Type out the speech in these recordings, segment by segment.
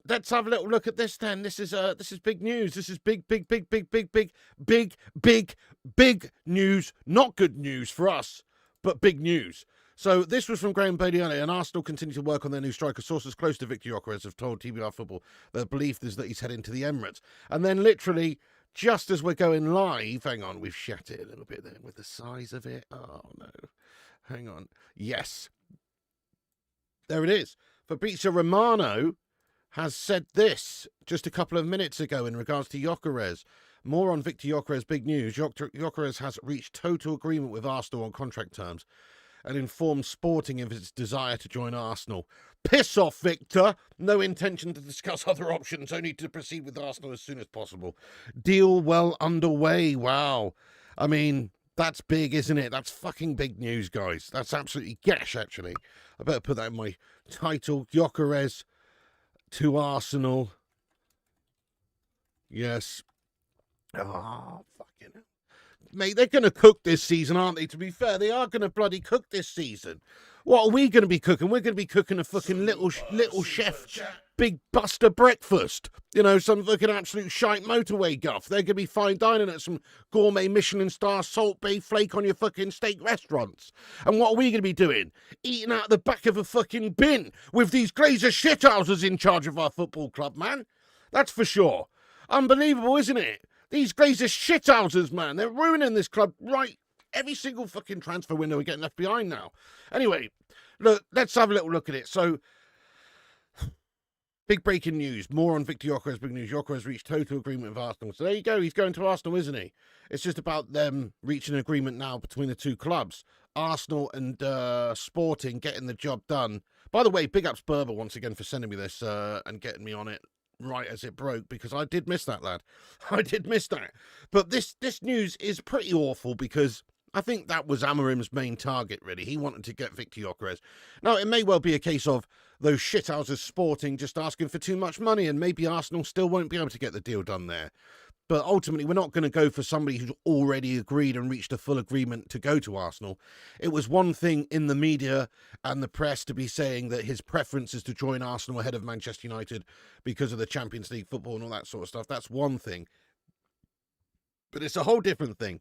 let's have a little look at this then. This is big news. This is big news. Not good news for us, but big news. So this was from Graham Badiane, and Arsenal continue to work on their new striker. Sources close to Viktor Gyokeres have told TBR Football their belief is that he's heading to the Emirates. And then literally, just as we're going live, hang on, we've shat it a little bit then with the size of it. Oh no, hang on. Yes, there it is. Fabrizio Romano has said this just a couple of minutes ago in regards to Gyökeres. More on Viktor Gyokeres' big news. Gyökeres has reached total agreement with Arsenal on contract terms and informed Sporting of his desire to join Arsenal. Piss off, Victor. No intention to discuss other options, only to proceed with Arsenal as soon as possible. Deal well underway. Wow. I mean, that's big, isn't it? That's fucking big news, guys. That's absolutely gash, actually. I better put that in my title. Gyökeres to Arsenal. Yes. Oh, fucking hell. Mate, they're going to cook this season, aren't they? To be fair, they are going to bloody cook this season. What are we going to be cooking? We're going to be cooking a fucking little chef, big buster breakfast. You know, some fucking absolute shite motorway guff. They're going to be fine dining at some gourmet Michelin star Salt Bay flake on your fucking steak restaurants. And what are we going to be doing? Eating out the back of a fucking bin with these Glazer shithouses in charge of our football club, man. That's for sure. Unbelievable, isn't it? These Glazer shithouses, man. They're ruining this club right. Every single fucking transfer window we're getting left behind now. Anyway, look, let's have a little look at it. So, big breaking news. More on Viktor Gyokeres' big news. Gyökeres reached total agreement with Arsenal. So there you go. He's going to Arsenal, isn't he? It's just about them reaching an agreement now between the two clubs. Arsenal and Sporting getting the job done. By the way, big ups Berber once again for sending me this and getting me on it right as it broke, because I did miss that, lad. I did miss that. But this news is pretty awful, because I think that was Amorim's main target, really. He wanted to get Viktor Gyokeres. Now, it may well be a case of those shithouses Sporting just asking for too much money, and maybe Arsenal still won't be able to get the deal done there. But ultimately, we're not going to go for somebody who's already agreed and reached a full agreement to go to Arsenal. It was one thing in the media and the press to be saying that his preference is to join Arsenal ahead of Manchester United because of the Champions League football and all that sort of stuff. That's one thing. But it's a whole different thing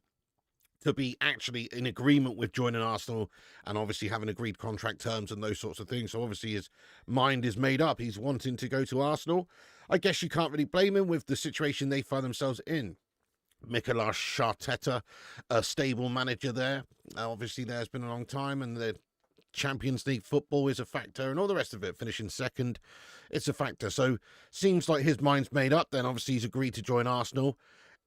to be actually in agreement with joining Arsenal and obviously having agreed contract terms and those sorts of things. So obviously his mind is made up. He's wanting to go to Arsenal. I guess you can't really blame him with the situation they find themselves in. Mikolas Arteta, a stable manager there. Obviously there's been a long time, and the Champions League football is a factor, and all the rest of it, finishing second, it's a factor. So seems like his mind's made up then. Obviously he's agreed to join Arsenal.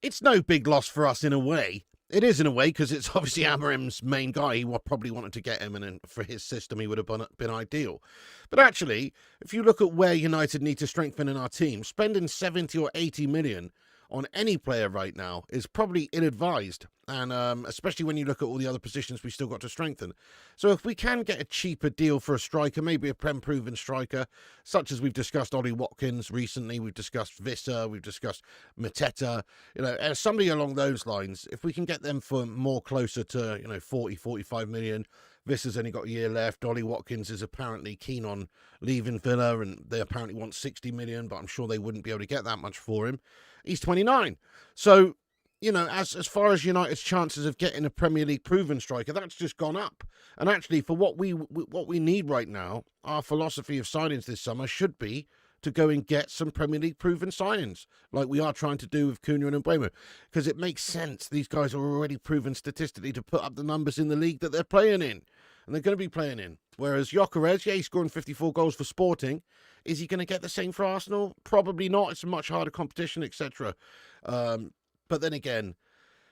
It's no big loss for us in a way. It is in a way, because it's obviously Amorim's main guy. He probably wanted to get him, and for his system, he would have been ideal. But actually, if you look at where United need to strengthen in our team, spending 70 or 80 million on any player right now is probably ill-advised, and especially when you look at all the other positions we still got to strengthen. So if we can get a cheaper deal for a striker, maybe a Prem-proven striker, such as we've discussed Ollie Watkins recently, we've discussed Visser, we've discussed Mateta, you know, somebody along those lines, if we can get them for more closer to, you know, 40, 45 million, Visser's only got a year left. Ollie Watkins is apparently keen on leaving Villa, and they apparently want 60 million, but I'm sure they wouldn't be able to get that much for him. He's 29. So, you know, as far as United's chances of getting a Premier League proven striker, that's just gone up. And actually, for what we need right now, our philosophy of signings this summer should be to go and get some Premier League proven signings, like we are trying to do with Cunha and Mbeumo, because it makes sense. These guys are already proven statistically to put up the numbers in the league that they're playing in, and they're going to be playing in. Whereas Gyökeres, yeah, he's scoring 54 goals for Sporting. Is he going to get the same for Arsenal? Probably not. It's a much harder competition, etc. But then again,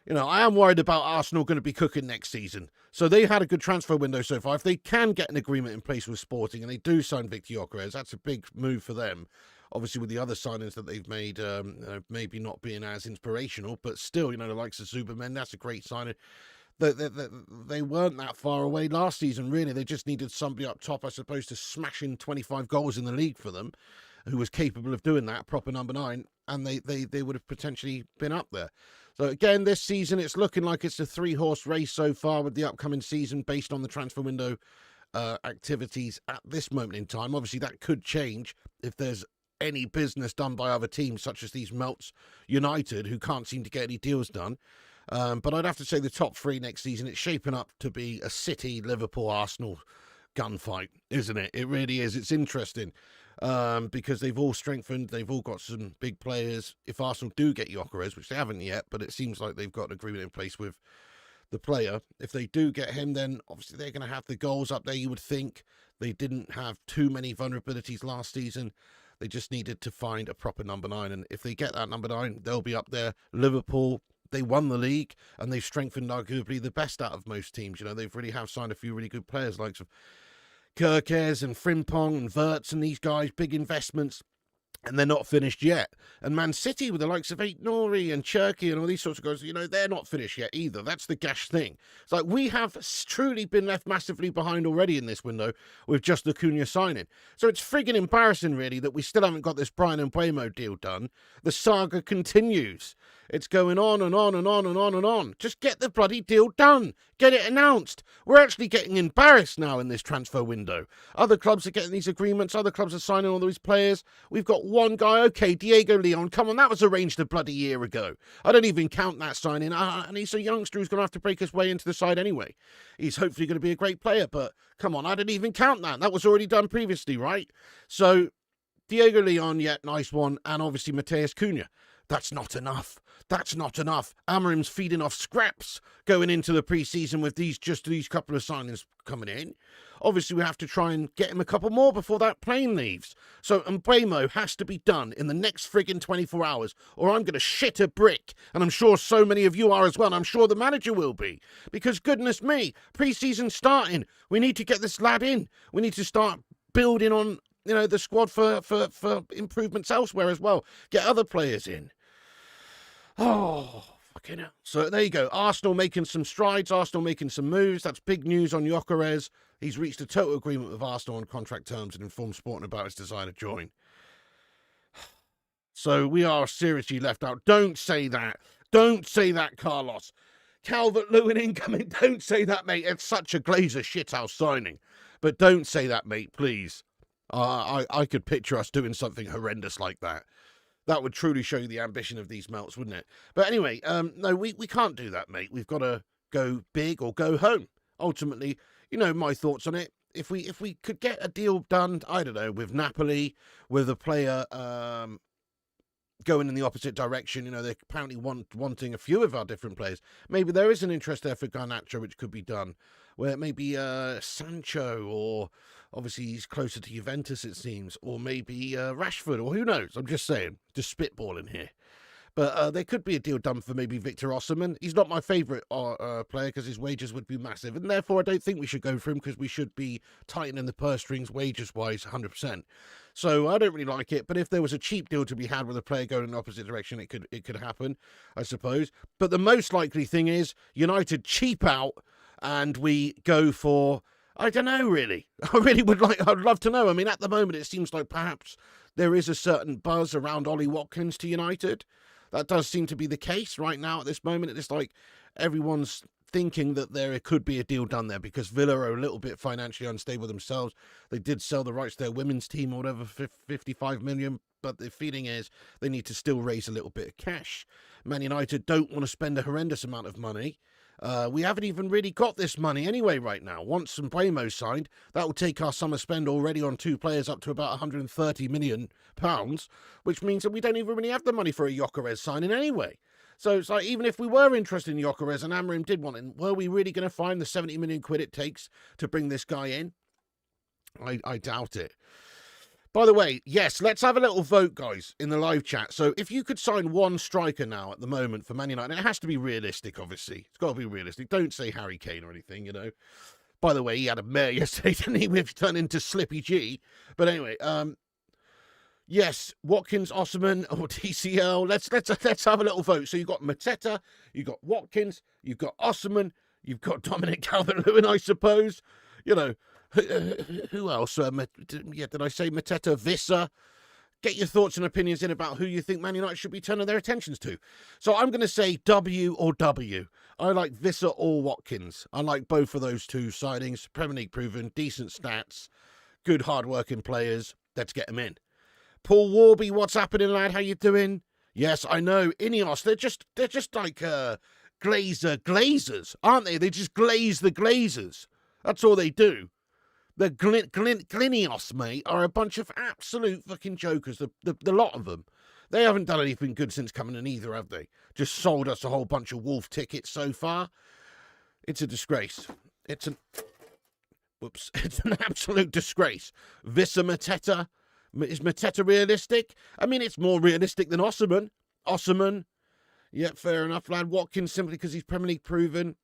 you know, I am worried about Arsenal going to be cooking next season. So they had a good transfer window so far. If they can get an agreement in place with Sporting and they do sign Viktor Gyokeres, that's a big move for them. Obviously, with the other signings that they've made, maybe not being as inspirational, but still, you know, the likes of Zuberman, that's a great signing. They weren't that far away last season, really. They just needed somebody up top, I suppose, to smash in 25 goals in the league for them, who was capable of doing that, proper number 9, and they would have potentially been up there. So again, this season, it's looking like it's a 3-horse race so far with the upcoming season based on the transfer window activities at this moment in time. Obviously, that could change if there's any business done by other teams, such as these Melts United, who can't seem to get any deals done. But I'd have to say the top 3 next season, it's shaping up to be a City, Liverpool, Arsenal gunfight, isn't it? It really is. It's interesting because they've all strengthened. They've all got some big players. If Arsenal do get Gyökeres, which they haven't yet, but it seems like they've got an agreement in place with the player. If they do get him, then obviously they're going to have the goals up there, you would think. They didn't have too many vulnerabilities last season. They just needed to find a proper number 9. And if they get that number 9, they'll be up there. Liverpool, they won the league and they've strengthened arguably the best out of most teams. You know, they've really have signed a few really good players like Gyökeres and Frimpong and Wirtz and these guys, big investments. And they're not finished yet. And Man City, with the likes of Nori and Cherky and all these sorts of guys, you know, they're not finished yet either. That's the gash thing. It's like we have truly been left massively behind already in this window with just the Cunha signing. So it's frigging embarrassing, really, that we still haven't got this Bryan Mbeumo deal done. The saga continues. It's going on and on and on and on and on. Just get the bloody deal done. Get it announced. We're actually getting embarrassed now in this transfer window. Other clubs are getting these agreements. Other clubs are signing all these players. We've got one guy, okay, Diego Leon. Come on, that was arranged a bloody year ago. I don't even count that signing. And he's a youngster who's going to have to break his way into the side anyway. He's hopefully going to be a great player. But come on, I didn't even count that. That was already done previously, right? So Diego Leon, yeah, nice one. And obviously Mateus Cunha. That's not enough. That's not enough. Amorim's feeding off scraps going into the pre-season with these couple of signings coming in. Obviously, we have to try and get him a couple more before that plane leaves. So Mbeumo has to be done in the next friggin' 24 hours, or I'm going to shit a brick. And I'm sure so many of you are as well, and I'm sure the manager will be. Because goodness me, pre-season's starting. We need to get this lad in. We need to start building on, you know, the squad for improvements elsewhere as well. Get other players in. Oh, fucking hell. So there you go. Arsenal making some strides. Arsenal making some moves. That's big news on Gyökeres. He's reached a total agreement with Arsenal on contract terms and informed Sporting about his desire to join. So we are seriously left out. Don't say that. Don't say that, Carlos. Calvert-Lewin incoming. Don't say that, mate. It's such a Glazer shithouse signing. But don't say that, mate, please. I could picture us doing something horrendous like that. That would truly show you the ambition of these Melts, wouldn't it? But anyway, no, we can't do that, mate. We've got to go big or go home. Ultimately, you know my thoughts on it. If we could get a deal done, I don't know, with Napoli, with a player going in the opposite direction, you know, they're apparently wanting a few of our different players. Maybe there is an interest there for Garnacho, which could be done. Where maybe Sancho, or obviously he's closer to Juventus, it seems, or maybe Rashford, or who knows? I'm just saying, just spitballing here. But there could be a deal done for maybe Viktor Osimhen. He's not my favourite player because his wages would be massive, and therefore I don't think we should go for him because we should be tightening the purse strings wages-wise 100%. So I don't really like it, but if there was a cheap deal to be had with a player going in the opposite direction, it could happen, I suppose. But the most likely thing is United cheap out and we go for, I don't know, really. I'd love to know. I mean, at the moment, it seems like perhaps there is a certain buzz around Ollie Watkins to United. That does seem to be the case right now at this moment. It's like everyone's thinking that there could be a deal done there because Villa are a little bit financially unstable themselves. They did sell the rights to their women's team or whatever, 55 million, but the feeling is they need to still raise a little bit of cash. Man United don't want to spend a horrendous amount of money. We haven't even really got this money anyway right now. Once Mbeumo's signed, that will take our summer spend already on 2 players up to about £130 million, which means that we don't even really have the money for a Gyökeres signing anyway. So it's like, even if we were interested in Gyökeres and Amorim did want him, were we really going to find the 70 million quid it takes to bring this guy in? I doubt it. By the way, yes, let's have a little vote, guys, in the live chat. So if you could sign one striker now at the moment for Man United, and it has to be realistic, obviously. It's got to be realistic. Don't say Harry Kane or anything, you know. By the way, he had a mare yesterday, didn't he? We've turned into Slippy G. But anyway, yes, Watkins, Osimhen, or TCL. Let's have a little vote. So you've got Mateta, you've got Watkins, you've got Osimhen, you've got Dominic Calvert-Lewin, I suppose. You know, who else? Did I say Mateta, Visser? Get your thoughts and opinions in about who you think Man United should be turning their attentions to. So I'm going to say W or W. I like Visser or Watkins. I like both of those two signings. Premier League proven, decent stats, good hard-working players. Let's get them in. Paul Warby, what's happening, lad? How you doing? Yes, I know. Ineos, they're just like Glazers, aren't they? They just glaze the Glazers. That's all they do. The Glinios, mate, are a bunch of absolute fucking jokers. The lot of them. They haven't done anything good since coming in either, have they? Just sold us a whole bunch of Wolf tickets so far. It's a disgrace. It's an absolute disgrace. Vissa Mateta. Is Mateta realistic? I mean, it's more realistic than Osimhen. Yeah, fair enough, lad. Watkins, simply because he's Premier League proven.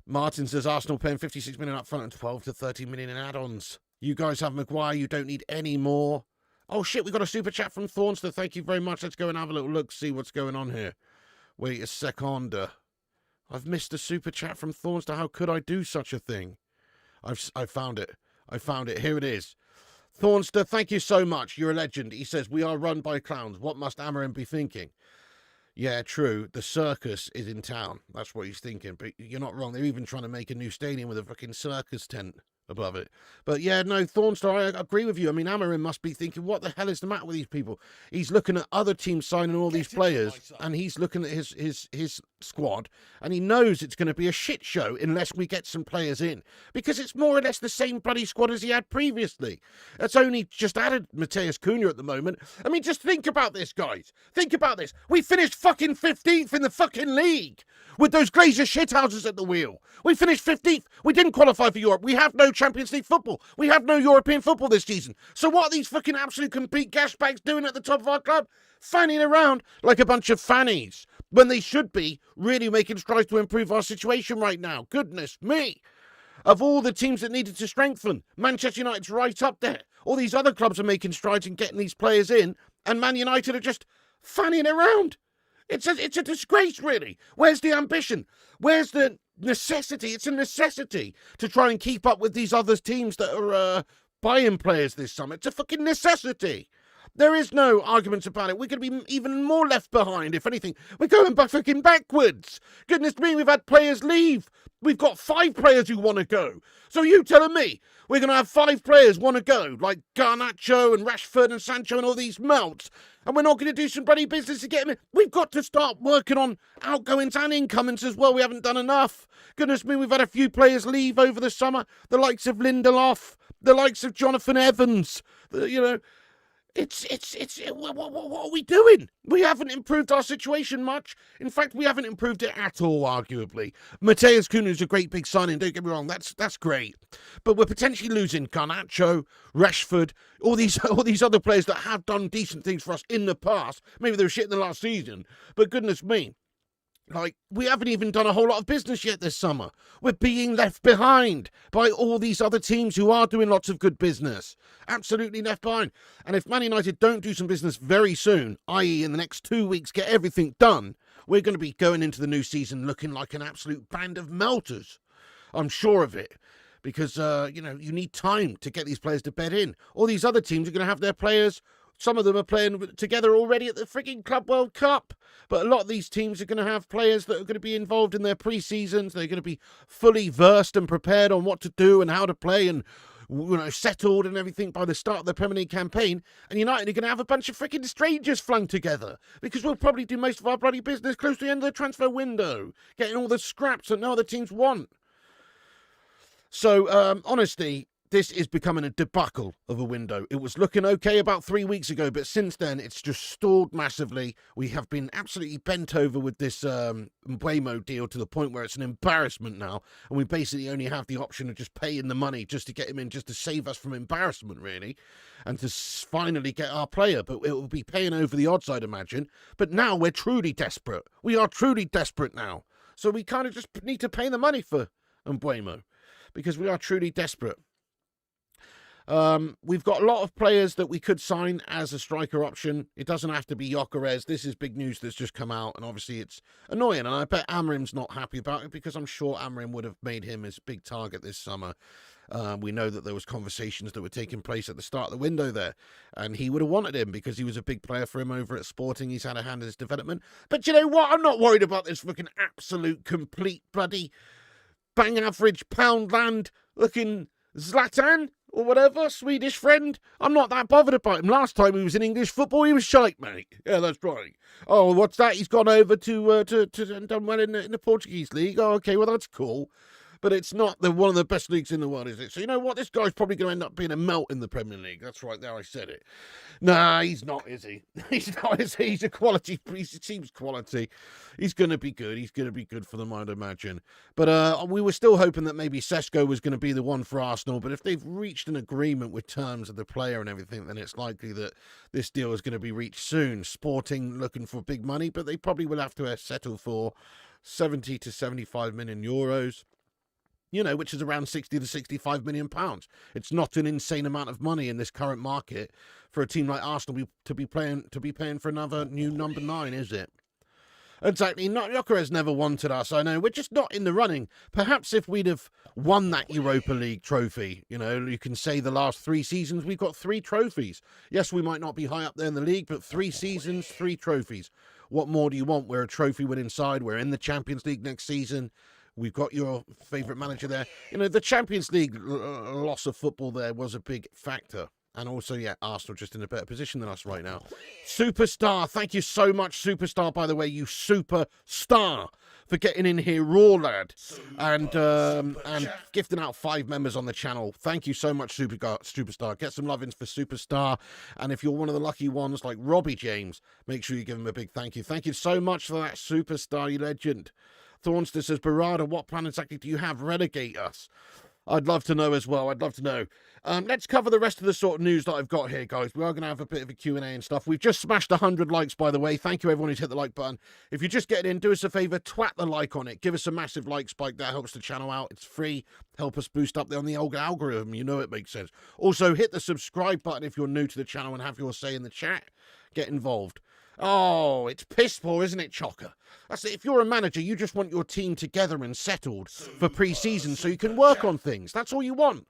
Martin says Arsenal paying 56 million up front and 12 to 30 million in add-ons. You guys have Maguire. You don't need any more. Oh, shit, we got a super chat from Thornster. Thank you very much. Let's go and have a little look, see what's going on here. Wait a second. I've missed a super chat from Thornster. How could I do such a thing? I found it. I found it. Here it is. Thornster, thank you so much. You're a legend. He says, we are run by clowns. What must Amorim be thinking? Yeah, true. The circus is in town. That's what he's thinking. But you're not wrong. They're even trying to make a new stadium with a fucking circus tent above it. But yeah, no, Thornstar, I agree with you. I mean, Amorim must be thinking, what the hell is the matter with these people? He's looking at other teams signing all these players, and he's looking at his squad, and he knows it's going to be a shit show unless we get some players in, because it's more or less the same bloody squad as he had previously. It's only just added Mateus Cunha at the moment. I mean, just think about this, guys. Think about this. We finished fucking 15th in the fucking league with those Glazer shithouses at the wheel. We finished 15th. We didn't qualify for Europe. We have no Champions League football. We have no European football this season. So what are these fucking absolute complete gashbags doing at the top of our club? Fanning around like a bunch of fannies when they should be really making strides to improve our situation right now. Goodness me. Of all the teams that needed to strengthen, Manchester United's right up there. All these other clubs are making strides in getting these players in, and Man United are just fanning around. It's a disgrace, really. Where's the ambition? Where's the necessity? It's a necessity to try and keep up with these other teams that are buying players this summer. It's a fucking necessity. There is no arguments about it. We're going to be even more left behind, if anything. We're going fucking backwards. Goodness me, we've had players leave. We've got 5 players who want to go. So you telling me we're going to have 5 players want to go, like Garnacho and Rashford and Sancho and all these melts, and we're not going to do some bloody business to get them in? We've got to start working on outgoings and incomings as well. We haven't done enough. Goodness me, we've had a few players leave over the summer. The likes of Lindelof, the likes of Jonathan Evans, what are we doing? We haven't improved our situation much. In fact, we haven't improved it at all, arguably. Mateus Cunha is a great big signing, don't get me wrong, that's great. But we're potentially losing Garnacho, Rashford, all these other players that have done decent things for us in the past. Maybe they were shit in the last season, but goodness me. Like, we haven't even done a whole lot of business yet this summer. We're being left behind by all these other teams who are doing lots of good business. Absolutely left behind. And if Man United don't do some business very soon, i.e. in the next 2 weeks, get everything done, we're going to be going into the new season looking like an absolute band of melters. I'm sure of it. Because, you need time to get these players to bed in. All these other teams are going to have their players. Some of them are playing together already at the frigging Club World Cup. But a lot of these teams are going to have players that are going to be involved in their pre-seasons. They're going to be fully versed and prepared on what to do and how to play and, settled and everything by the start of the Premier League campaign. And United are going to have a bunch of freaking strangers flung together. Because we'll probably do most of our bloody business close to the end of the transfer window. Getting all the scraps that no other teams want. So, honestly, this is becoming a debacle of a window. It was looking okay about 3 weeks ago, but since then, it's just stalled massively. We have been absolutely bent over with this Mbeumo deal to the point where it's an embarrassment now, and we basically only have the option of just paying the money just to get him in, just to save us from embarrassment, really, and to finally get our player. But it will be paying over the odds, I'd imagine. But now we're truly desperate. We are truly desperate now. So we kind of just need to pay the money for Mbeumo, because we are truly desperate. We've got a lot of players that we could sign as a striker option. It doesn't have to be Gyökeres. This is big news that's just come out, and obviously it's annoying, and I bet Amorim's not happy about it, because I'm sure Amorim would have made him his big target this summer. We know that there was conversations that were taking place at the start of the window there, and he would have wanted him because he was a big player for him over at Sporting. He's had a hand in his development. But you know what? I'm not worried about this fucking absolute, complete, bloody, bang average, pound land looking Zlatan. or whatever, Swedish friend. I'm not that bothered about him. Last time he was in English football, he was shite, mate. Yeah, that's right. Oh, what's that? He's gone over to and done well in the Portuguese league. Oh, okay, well, that's cool. But it's not one of the best leagues in the world, is it? So you know what? This guy's probably going to end up being a melt in the Premier League. That's right, there I said it. Nah, he's not, is he? He's not, is he? He's a quality. He seems quality. He's going to be good. He's going to be good for them, I'd imagine. But we were still hoping that maybe Sesko was going to be the one for Arsenal. But if they've reached an agreement with terms of the player and everything, then it's likely that this deal is going to be reached soon. Sporting looking for big money, but they probably will have to settle for 70 to 75 million euros. You know, which is around 60 to 65 million pounds. It's not an insane amount of money in this current market for a team like Arsenal to be paying for another new number 9, is it? Exactly. Gyökeres never wanted us. I know. We're just not in the running. Perhaps if we'd have won that Europa League trophy, you know, you can say the last 3 seasons we've got 3 trophies. Yes, we might not be high up there in the league, but 3 seasons, 3 trophies. What more do you want? We're a trophy-winning side. We're in the Champions League next season. We've got your favourite manager there. You know, the Champions League loss of football there was a big factor. And also, yeah, Arsenal just in a better position than us right now. Superstar, thank you so much, Superstar, by the way, you superstar, for getting in here raw, lad. And gifting out 5 members on the channel. Thank you so much, Superstar. Get some love-ins for Superstar. And if you're one of the lucky ones like Robbie James, make sure you give him a big thank you. Thank you so much for that, Superstar, you legend. Thornster says, Barada, what plan exactly do you have? Relegate us. I'd love to know as well. I'd love to know. Let's cover the rest of the sort of news that I've got here, guys. We are going to have a bit of a Q&A and stuff. We've just smashed 100 likes, by the way. Thank you, everyone who's hit the like button. If you're just getting in, do us a favour, twat the like on it. Give us a massive like spike. That helps the channel out. It's free. Help us boost up on the old algorithm. You know it makes sense. Also, hit the subscribe button if you're new to the channel and have your say in the chat. Get involved. Oh, it's piss poor, isn't it, Chocker? That's it. If you're a manager, you just want your team together and settled for pre-season so you can work on things. That's all you want.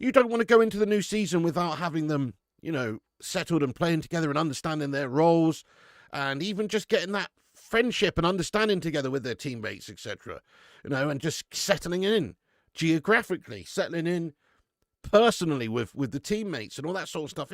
You don't want to go into the new season without having them, you know, settled and playing together and understanding their roles and even just getting that friendship and understanding together with their teammates, etc. You know, and just settling in geographically, settling in personally with the teammates and all that sort of stuff.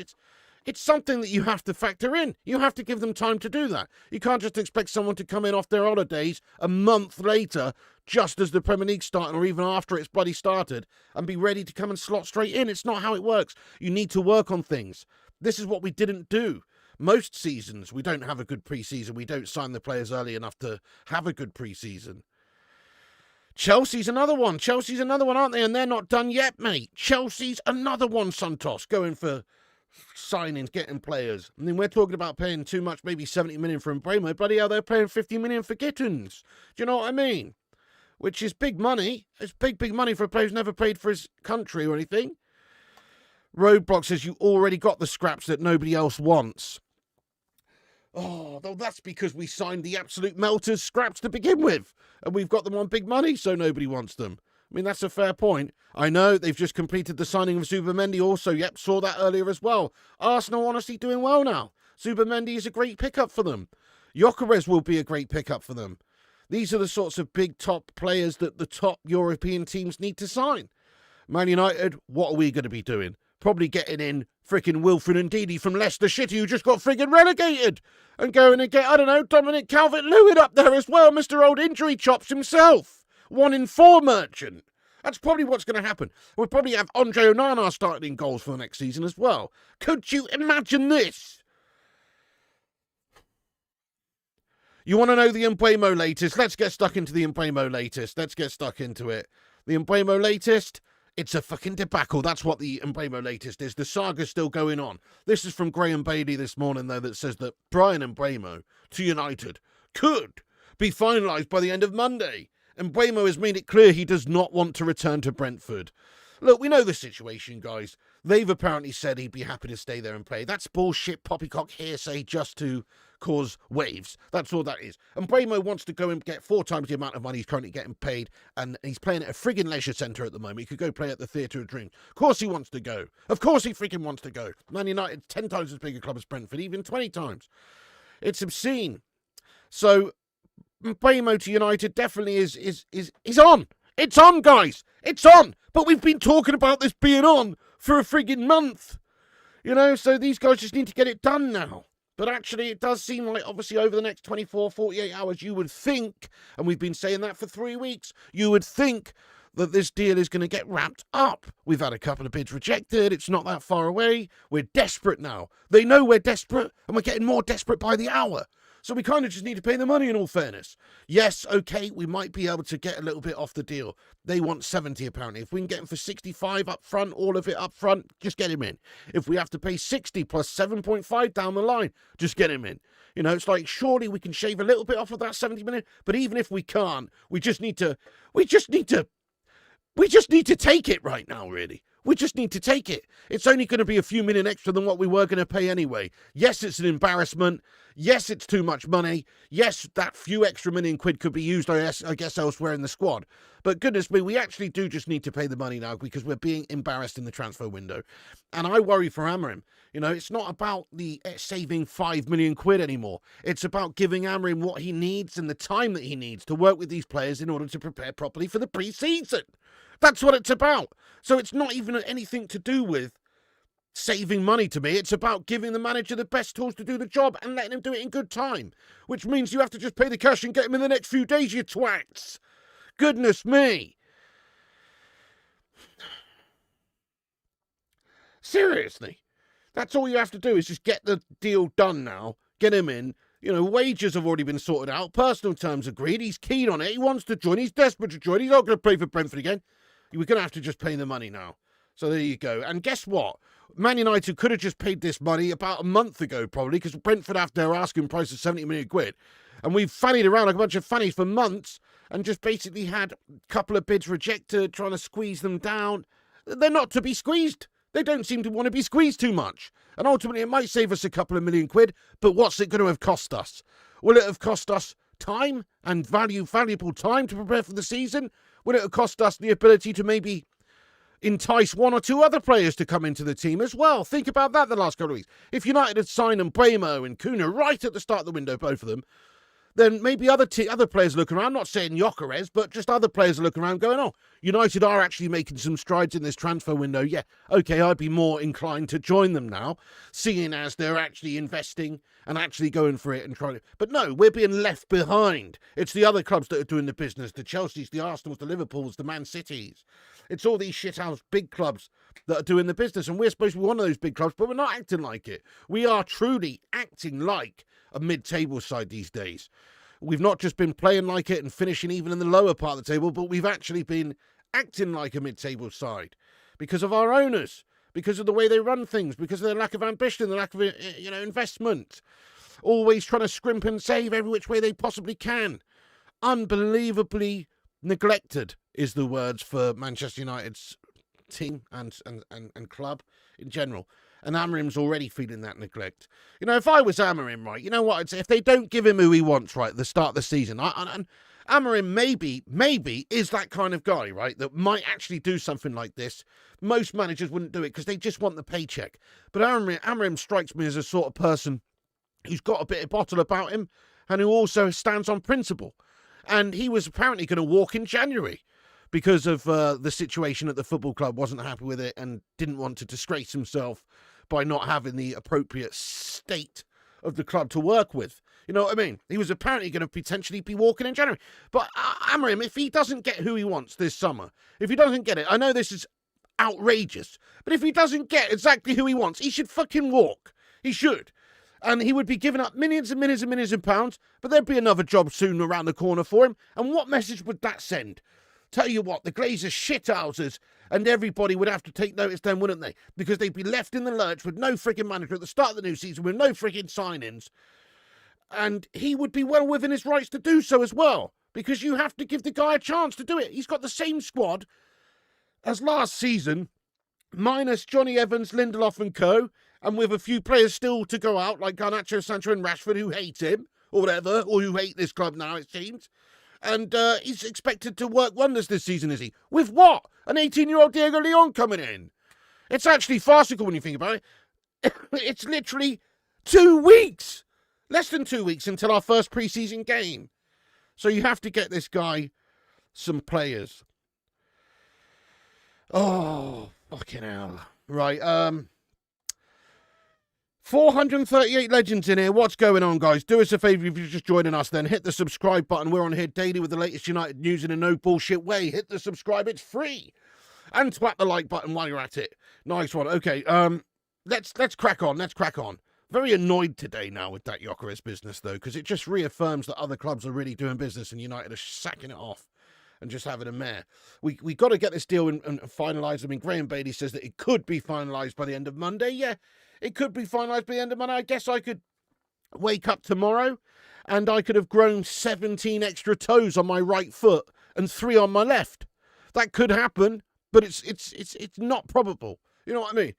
It's something that you have to factor in. You have to give them time to do that. You can't just expect someone to come in off their holidays a month later, just as the Premier League started, or even after it's bloody started, and be ready to come and slot straight in. It's not how it works. You need to work on things. This is what we didn't do. Most seasons, we don't have a good pre-season. We don't sign the players early enough to have a good pre-season. Chelsea's another one. Chelsea's another one, aren't they? And they're not done yet, mate. Chelsea's another one, Santos, going for signings, getting players. I mean, we're talking about paying too much, maybe 70 million for Mbeumo. Bloody hell, they're paying 50 million for Gittins. Do you know what I mean? Which is big money. It's big money for a player who's never played for his country or anything. Roadblock says you already got the scraps that nobody else wants. Oh, well, that's because we signed the absolute melters scraps to begin with. And we've got them on big money, so nobody wants them. I mean, that's a fair point. I know they've just completed the signing of Zubimendi also. Yep, saw that earlier as well. Arsenal honestly doing well now. Zubimendi is a great pickup for them. Gyökeres will be a great pickup for them. These are the sorts of big top players that the top European teams need to sign. Man United, what are we going to be doing? Probably getting in frickin' Wilfred Ndidi from Leicester City, who just got friggin' relegated. And going and get, I don't know, Dominic Calvert-Lewin up there as well. Mr. Old Injury Chops himself. 1 in 4 merchant. That's probably what's going to happen. We'll probably have Andre Onana starting in goals for the next season as well. Could you imagine this? You want to know the Mbeumo latest? Let's get stuck into the Mbeumo latest. Let's get stuck into it. The Mbeumo latest, it's a fucking debacle. That's what the Mbeumo latest is. The saga's still going on. This is from Graham Bailey this morning, though, that says that Bryan Mbeumo to United could be finalised by the end of Monday. And Mbeumo has made it clear he does not want to return to Brentford. Look, we know the situation, guys. They've apparently said he'd be happy to stay there and play. That's bullshit poppycock hearsay just to cause waves. That's all that is. And Mbeumo wants to go and get 4 times the amount of money he's currently getting paid, and he's playing at a friggin' leisure centre at the moment. He could go play at the Theatre of Dreams. Of course he wants to go. Of course he freaking wants to go. Man United's 10 times as big a club as Brentford, even 20 times. It's obscene. So Mbeumo to United definitely is on. It's on, guys. It's on. But we've been talking about this being on for a friggin' month. You know, so these guys just need to get it done now. But actually, it does seem like, obviously, over the next 24, 48 hours, you would think, and we've been saying that for 3 weeks, you would think that this deal is going to get wrapped up. We've had a couple of bids rejected. It's not that far away. We're desperate now. They know we're desperate, and we're getting more desperate by the hour. So we kind of just need to pay the money, in all fairness. Yes, okay, we might be able to get a little bit off the deal. They want 70, apparently. If we can get him for 65 up front, all of it up front, just get him in. If we have to pay 60 plus 7.5 down the line, just get him in. You know, it's like, surely we can shave a little bit off of that 70 million. But even if we can't, we just need to take it right now, really. We just need to take it. It's only going to be a few million extra than what we were going to pay anyway. Yes, it's an embarrassment. Yes, it's too much money. Yes, that few extra £1 million could be used, I guess, elsewhere in the squad. But goodness me, we actually do just need to pay the money now because we're being embarrassed in the transfer window. And I worry for Amorim. You know, it's not about the saving £5 million anymore. It's about giving Amorim what he needs and the time that he needs to work with these players in order to prepare properly for the pre-season. That's what it's about. So it's not even anything to do with saving money to me. It's about giving the manager the best tools to do the job and letting him do it in good time. Which means you have to just pay the cash and get him in the next few days, you twats. Goodness me. Seriously. That's all you have to do is just get the deal done now. Get him in. You know, wages have already been sorted out. Personal terms agreed. He's keen on it. He wants to join. He's desperate to join. He's not going to play for Brentford again. We're going to have to just pay the money now. So there you go. And guess what? Man United could have just paid this money about a month ago, probably, because Brentford have their asking price of 70 million quid. And we've fannied around like a bunch of fannies for months and just basically had a couple of bids rejected, trying to squeeze them down. They're not to be squeezed. They don't seem to want to be squeezed too much. And ultimately, it might save us a couple of £1 million, but what's it going to have cost us? Will it have cost us time and valuable time to prepare for the season? Will it have cost us the ability to maybe entice one or two other players to come into the team as well? Think about that the last couple of weeks. If United had signed Mbeumo and Kuna right at the start of the window, both of them, then maybe other players look around, not saying Gyökeres, but just other players look around going, oh, United are actually making some strides in this transfer window. Yeah, okay, I'd be more inclined to join them now, seeing as they're actually investing and actually going for it and trying to... But no, we're being left behind. It's the other clubs that are doing the business, the Chelseas, the Arsenals, the Liverpools, the Man Cities. It's all these shithouse big clubs that are doing the business, and we're supposed to be one of those big clubs, but we're not acting like it. We are truly acting like a mid-table side these days. We've not just been playing like it and finishing even in the lower part of the table, but we've actually been acting like a mid-table side because of our owners, because of the way they run things, because of their lack of ambition, the lack of investment, always trying to scrimp and save every which way they possibly can. Unbelievably neglected is the words for Manchester United's team and club in general. And Amorim's already feeling that neglect. You know, if I was Amorim, right, you know what I'd say? If they don't give him who he wants, right, at the start of the season, and Amorim maybe is that kind of guy, right, that might actually do something like this. Most managers wouldn't do it because they just want the paycheck. But Amorim strikes me as a sort of person who's got a bit of bottle about him and who also stands on principle. And he was apparently going to walk in January because of the situation at the football club, wasn't happy with it and didn't want to disgrace himself by not having the appropriate state of the club to work with. You know what I mean? He was apparently going to potentially be walking in January. But Amorim, if he doesn't get who he wants this summer, if he doesn't get it, I know this is outrageous, but if he doesn't get exactly who he wants, he should fucking walk. He should. And he would be giving up millions and millions and millions of pounds, but there'd be another job soon around the corner for him. And what message would that send? Tell you what, the Glazers shithouses and everybody would have to take notice then, wouldn't they? Because they'd be left in the lurch with no freaking manager at the start of the new season with no freaking sign-ins. And he would be well within his rights to do so as well. Because you have to give the guy a chance to do it. He's got the same squad as last season, minus Johnny Evans, Lindelof and co. And with a few players still to go out, like Garnacho, Sancho and Rashford, who hate him, or whatever, or who hate this club now, it seems. And he's expected to work wonders this season, is he? With what? An 18-year-old Diego Leon coming in. It's actually farcical when you think about it. It's literally 2 weeks. Less than 2 weeks until our first pre-season game. So you have to get this guy some players. Oh, fucking hell. Right, 438 legends in here. What's going on, guys? Do us a favour if you're just joining us, then hit the subscribe button. We're on here daily with the latest United news in a no bullshit way. Hit the subscribe, it's free. And twat the like button while you're at it. Nice one. Okay, let's crack on. Let's crack on. Very annoyed today now with that Gyökeres business, though, because it just reaffirms that other clubs are really doing business and United are sacking it off and just having a mare. We got to get this deal and finalised. I mean, Graham Bailey says that it could be finalised by the end of Monday. Yeah, it could be finalised by the end of Monday. I guess I could wake up tomorrow and I could have grown 17 extra toes on my right foot and 3 on my left. That could happen, but it's not probable. You know what I mean?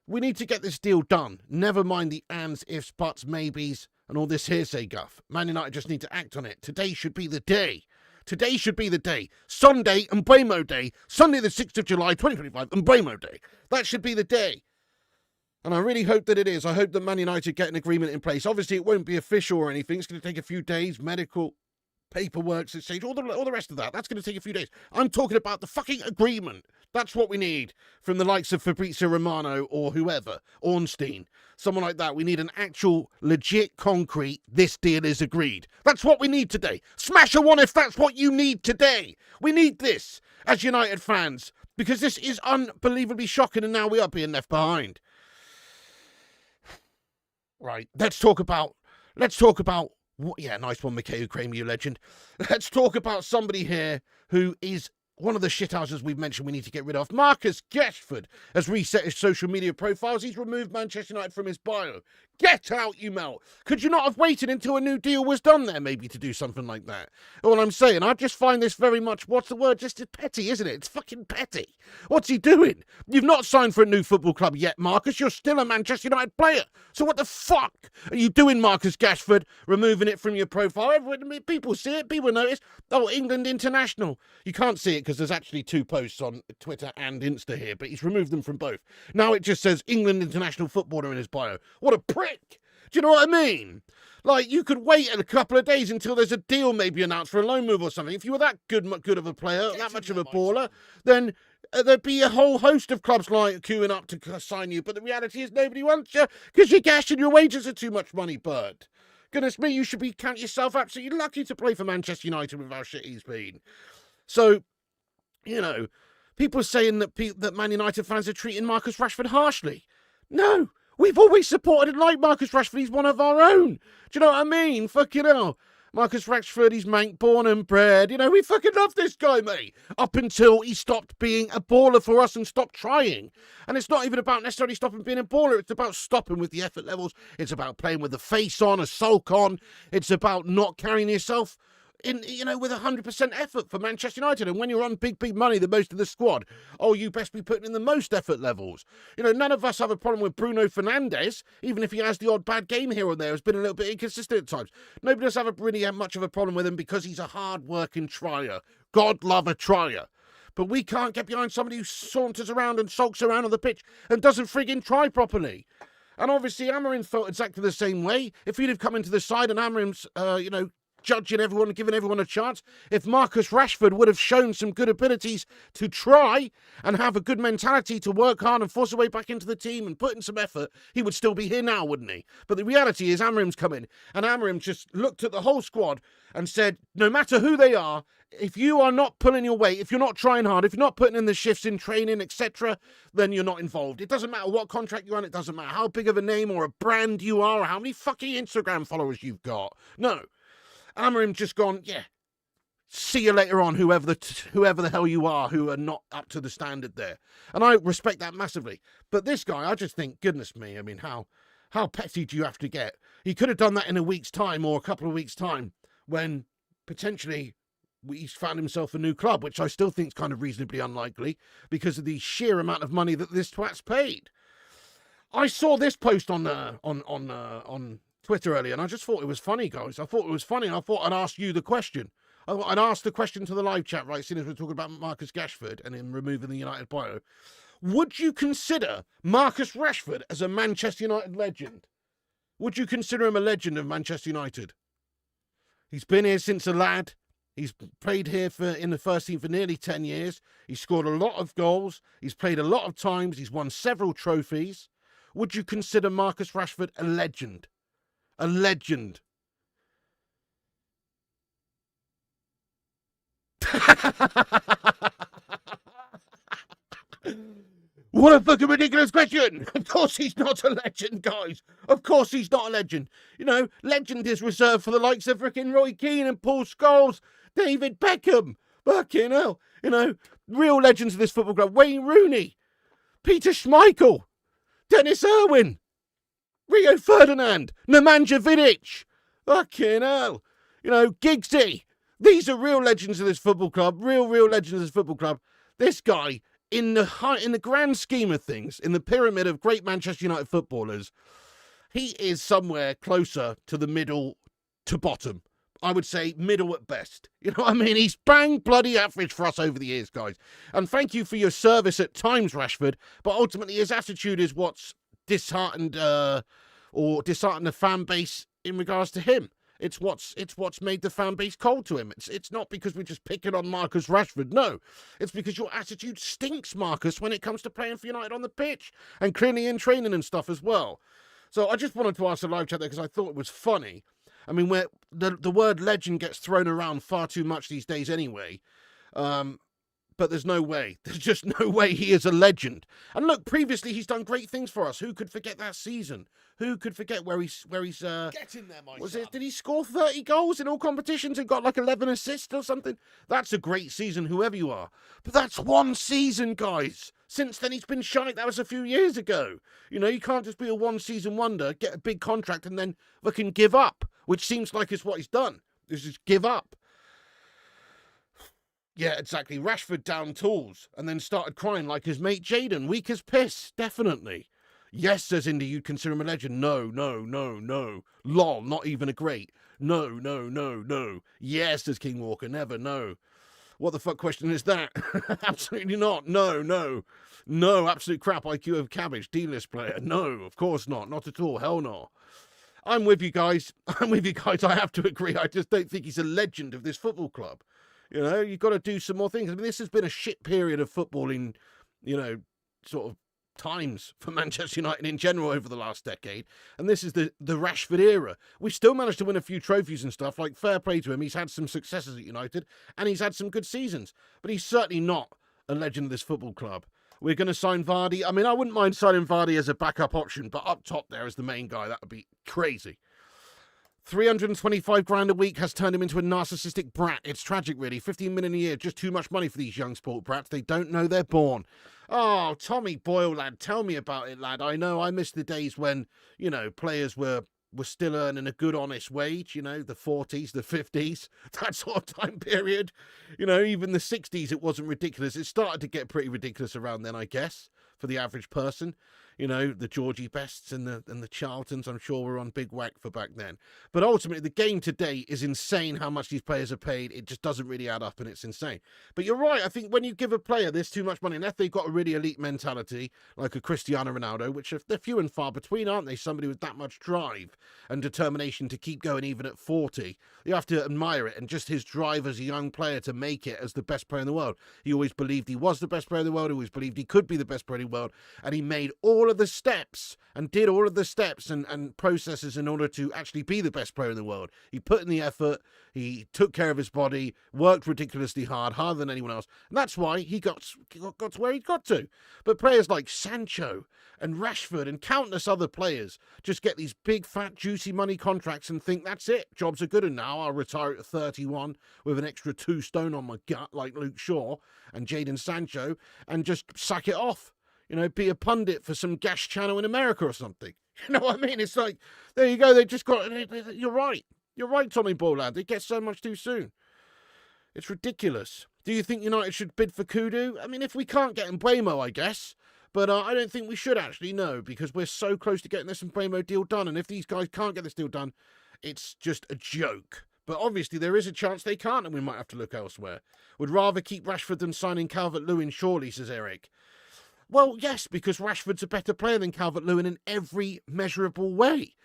We need to get this deal done. Never mind the ands, ifs, buts, maybes, and all this hearsay guff. Man United just need to act on it. Today should be the day. Today should be the day. Sunday, Mbeumo Day. Sunday the 6th of July, 2025, Mbeumo Day. That should be the day. And I really hope that it is. I hope that Man United get an agreement in place. Obviously, it won't be official or anything. It's going to take a few days, medical paperwork, exchange, all the rest of that. That's going to take a few days. I'm talking about the fucking agreement. That's what we need from the likes of Fabrizio Romano or whoever, Ornstein, someone like that. We need an actual, legit, concrete, this deal is agreed. That's what we need today. Smash a one if that's what you need today. We need this as United fans because this is unbelievably shocking and now we are being left behind. Right, let's talk about, yeah, nice one, Mikhail Kramer, you legend. Let's talk about somebody here who is one of the shithouses we've mentioned we need to get rid of. Marcus Rashford has reset his social media profiles. He's removed Manchester United from his bio. Get out, you melt. Could you not have waited until a new deal was done there, maybe, to do something like that? All I'm saying, I just find this very much, what's the word, just petty, isn't it? It's fucking petty. What's he doing? You've not signed for a new football club yet, Marcus. You're still a Manchester United player. So what the fuck are you doing, Marcus Rashford, removing it from your profile? Everyone, people see it, people notice. Oh, England International. You can't see it because there's actually 2 posts on Twitter and Insta here, but he's removed them from both. Now it just says England International Footballer in his bio. What a prick! Do you know what I mean? Like, you could wait a couple of days until there's a deal maybe announced for a loan move or something. If you were that good of a player, that much of a baller, then there'd be a whole host of clubs like queuing up to sign you. But the reality is nobody wants you because you're cashing your wages are too much money, bird. Goodness me, you should count yourself absolutely lucky to play for Manchester United with how shit he's been. So, you know, people saying that Man United fans are treating Marcus Rashford harshly. No, we've always supported and liked Marcus Rashford. He's one of our own. Do you know what I mean? Fucking hell. Marcus Rashford, he's Manc born and bred. You know, we fucking love this guy, mate. Up until he stopped being a baller for us and stopped trying. And it's not even about necessarily stopping being a baller. It's about stopping with the effort levels. It's about playing with the face on, a sulk on. It's about not carrying yourself with 100% effort for Manchester United. And when you're on big money, the most of the squad, oh, you best be putting in the most effort levels. You know, none of us have a problem with Bruno Fernandes, even if he has the odd bad game here or there, has been a little bit inconsistent at times. Nobody does have really much of a problem with him because he's a hard-working trier. God love a trier. But we can't get behind somebody who saunters around and sulks around on the pitch and doesn't frigging try properly. And obviously, Amorim felt exactly the same way. If he'd have come into the side and Amorim's, judging everyone and giving everyone a chance, if Marcus Rashford would have shown some good abilities to try and have a good mentality to work hard and force a way back into the team and put in some effort, he would still be here now, wouldn't he? But the reality is Amorim's come in and Amorim just looked at the whole squad and said, no matter who they are, if you are not pulling your weight, if you're not trying hard, if you're not putting in the shifts in training, etc., then you're not involved. It doesn't matter what contract you're on. It doesn't matter how big of a name or a brand you are or how many fucking Instagram followers you've got. No. Amorim just gone, yeah, see you later on, whoever the hell you are who are not up to the standard there. And I respect that massively. But this guy, I just think, goodness me, I mean, how petty do you have to get? He could have done that in a week's time or a couple of weeks' time when potentially he's found himself a new club, which I still think is kind of reasonably unlikely because of the sheer amount of money that this twat's paid. I saw this post on Twitter earlier, and I just thought it was funny, guys. I thought it was funny, and I thought I'd ask you the question. I'd ask the question to the live chat, right, seeing as we're talking about Marcus Rashford and him removing the United bio. Would you consider Marcus Rashford as a Manchester United legend? Would you consider him a legend of Manchester United? He's been here since a lad. He's played here in the first team for nearly 10 years. He's scored a lot of goals. He's played a lot of times. He's won several trophies. Would you consider Marcus Rashford a legend? A legend. What a fucking ridiculous question. Of course he's not a legend, guys. Of course he's not a legend. You know, legend is reserved for the likes of frickin' Roy Keane and Paul Scholes, David Beckham. Fucking hell. You know, real legends of this football club. Wayne Rooney, Peter Schmeichel, Dennis Irwin, Rio Ferdinand, Nemanja Vidic. Fucking hell. You know, Giggsy. These are real legends of this football club. Real legends of this football club. This guy, in the grand scheme of things, in the pyramid of great Manchester United footballers, he is somewhere closer to the middle to bottom. I would say middle at best. You know what I mean? He's bang bloody average for us over the years, guys. And thank you for your service at times, Rashford. But ultimately, his attitude is what's disheartened the fan base in regards to him. It's what's made the fan base cold to him. It's not because we're just picking on Marcus Rashford. No, it's because your attitude stinks, Marcus, when it comes to playing for United on the pitch and clearly in training and stuff as well. So I just wanted to ask the live chat there because I thought it was funny. I mean, where the word legend gets thrown around far too much these days anyway. But there's no way. There's just no way he is a legend. And look, previously he's done great things for us. Who could forget that season? Who could forget where he's Get in there, my son. Did he score 30 goals in all competitions and got like 11 assists or something? That's a great season, whoever you are. But that's one season, guys. Since then he's been shite. That was a few years ago. You know, you can't just be a one-season wonder, get a big contract and then fucking give up, which seems like is what he's done. Is just give up. Yeah, exactly. Rashford down tools and then started crying like his mate Jadon. Weak as piss, definitely. Yes, says Indy, you'd consider him a legend. No. Lol, not even a great. No. Yes, says King Walker, never, no. What the fuck question is that? Absolutely not. No, absolute crap IQ of cabbage. D-list player. No, of course not. Not at all. Hell no. I'm with you guys. I have to agree. I just don't think he's a legend of this football club. You know, you've got to do some more things. I mean, this has been a shit period of footballing, you know, sort of times for Manchester United in general over the last decade. And this is the Rashford era. We still managed to win a few trophies and stuff. Like, fair play to him. He's had some successes at United and he's had some good seasons. But he's certainly not a legend of this football club. We're going to sign Vardy. I mean, I wouldn't mind signing Vardy as a backup option, but up top there as the main guy, that would be crazy. 325 grand a week has turned him into a narcissistic brat. It's tragic, really. 15 million a year, just too much money for these young sport brats. They don't know they're born. Oh, Tommy Boyle, lad, tell me about it, lad. I know I miss the days when, you know, players were still earning a good, honest wage, you know, the 40s, the 50s, that sort of time period. You know, even the 60s, it wasn't ridiculous. It started to get pretty ridiculous around then, I guess, for the average person. You know, the Georgie Bests and the Charltons, I'm sure, were on big whack for back then. But ultimately, the game today is insane how much these players are paid. It just doesn't really add up, and it's insane. But you're right. I think when you give a player this too much money, unless they've got a really elite mentality, like a Cristiano Ronaldo, which they're few and far between, aren't they? Somebody with that much drive and determination to keep going even at 40. You have to admire it, and just his drive as a young player to make it as the best player in the world. He always believed he was the best player in the world. He always believed he could be the best player in the world, and he made all of the steps and did all of the steps and processes in order to actually be the best player in the world. He put in the effort, he took care of his body, worked ridiculously hard, harder than anyone else, and that's why he got to where he got to. But players like Sancho and Rashford and countless other players just get these big, fat, juicy money contracts and think that's it. Jobs are good, and now I'll retire at 31 with an extra 2 stone on my gut like Luke Shaw and Jadon Sancho and just sack it off. You know, be a pundit for some gas channel in America or something. You know what I mean? It's like, there you go. They just got, you're right. You're right, Tommy Ball, lad. They get so much too soon. It's ridiculous. Do you think United should bid for Kudu? I mean, if we can't get Mbeumo, I guess. But I don't think we should actually, no, because we're so close to getting this Mbeumo deal done. And if these guys can't get this deal done, it's just a joke. But obviously there is a chance they can't, and we might have to look elsewhere. Would rather keep Rashford than signing Calvert-Lewin, surely, says Eric. Well, yes, because Rashford's a better player than Calvert-Lewin in every measurable way.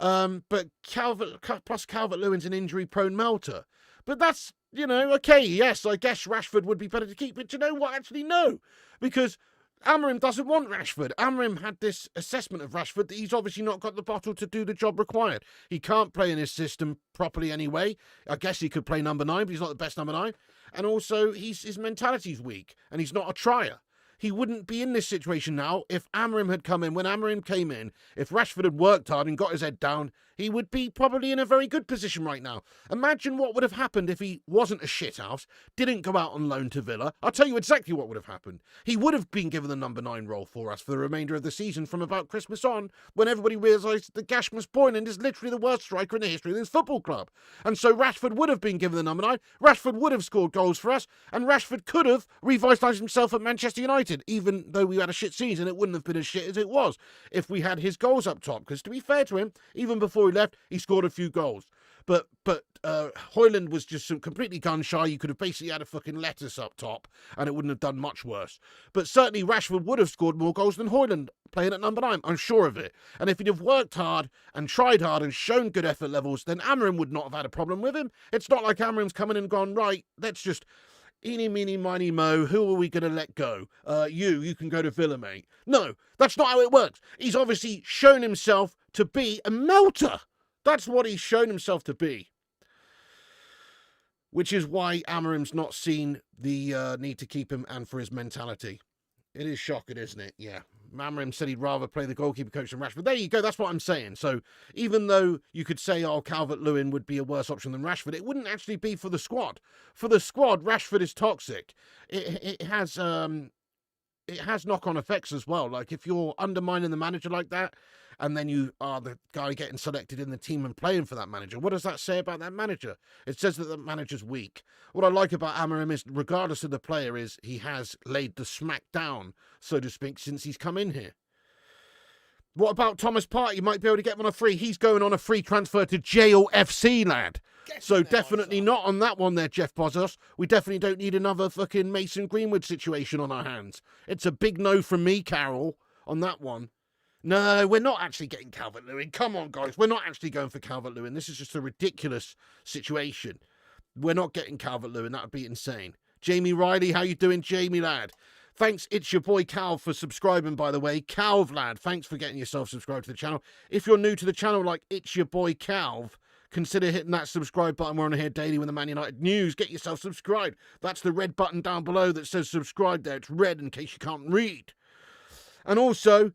But Calvert-Lewin's an injury-prone melter. But that's you know, okay, yes, I guess Rashford would be better to keep. But you know what? Actually, no. Because Amorim doesn't want Rashford. Amorim had this assessment of Rashford that he's obviously not got the bottle to do the job required. He can't play in his system properly anyway. I guess he could play number 9, but he's not the best number 9. And also, his mentality's weak, and he's not a trier. He wouldn't be in this situation now if Amorim had come in. When Amorim came in, if Rashford had worked hard and got his head down, he would be probably in a very good position right now. Imagine what would have happened if he wasn't a shithouse, didn't go out on loan to Villa. I'll tell you exactly what would have happened. He would have been given the number 9 role for us for the remainder of the season from about Christmas on, when everybody realised that Gashmas Boylan is literally the worst striker in the history of this football club. And so Rashford would have been given the number 9. Rashford would have scored goals for us, and Rashford could have revitalised himself at Manchester United, even though we had a shit season. It wouldn't have been as shit as it was if we had his goals up top, because to be fair to him, even before he left, he scored a few goals. But Højlund was just completely gun-shy. You could have basically had a fucking lettuce up top, and it wouldn't have done much worse. But certainly Rashford would have scored more goals than Højlund playing at number 9. I'm sure of it. And if he'd have worked hard and tried hard and shown good effort levels, then Amorim would not have had a problem with him. It's not like Amorim's come in and gone, right, let's just... eeny, meeny, miny, mo, who are we going to let go? You can go to Villa, mate. No, that's not how it works. He's obviously shown himself to be a melter. That's what he's shown himself to be. Which is why Amorim's not seen the need to keep him, and for his mentality. It is shocking, isn't it? Yeah. Amorim said he'd rather play the goalkeeper coach than Rashford. There you go, that's what I'm saying. So even though you could say, oh, Calvert-Lewin would be a worse option than Rashford, it wouldn't actually be for the squad. For the squad, Rashford is toxic. It has knock-on effects as well. Like, if you're undermining the manager like that, and then you are the guy getting selected in the team and playing for that manager, what does that say about that manager? It says that the manager's weak. What I like about Amorim is, regardless of the player, is he has laid the smack down, so to speak, since he's come in here. What about Thomas Partey? You might be able to get him on a free. He's going on a free transfer to JLFC, lad. So definitely not on that one there, Jeff Bezos. We definitely don't need another fucking Mason Greenwood situation on our hands. It's a big no from me, Carol, on that one. No, we're not actually getting Calvert-Lewin. Come on, guys. We're not actually going for Calvert-Lewin. This is just a ridiculous situation. We're not getting Calvert-Lewin. That would be insane. Jamie Riley, how you doing, Jamie, lad? Thanks, it's your boy Calv, for subscribing, by the way. Calv, lad, thanks for getting yourself subscribed to the channel. If you're new to the channel, like it's your boy Calv, consider hitting that subscribe button. We're on here daily with the Man United news. Get yourself subscribed. That's the red button down below that says subscribe there. It's red in case you can't read. And also,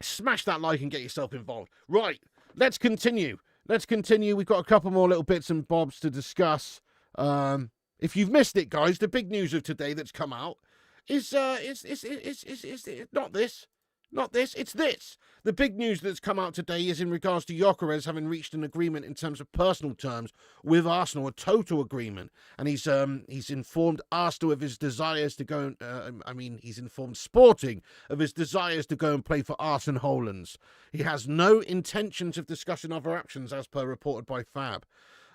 smash that like and get yourself involved. Right, let's continue. We've got a couple more little bits and bobs to discuss. If you've missed it, guys, the big news of today that's come out is not this. It's this. The big news that's come out today is in regards to Gyökeres having reached an agreement in terms of personal terms with Arsenal, a total agreement. And he's informed Arsenal of his desires to go, he's informed Sporting of his desires to go and play for Arsene Hollands. He has no intentions of discussing other options, as per reported by Fab.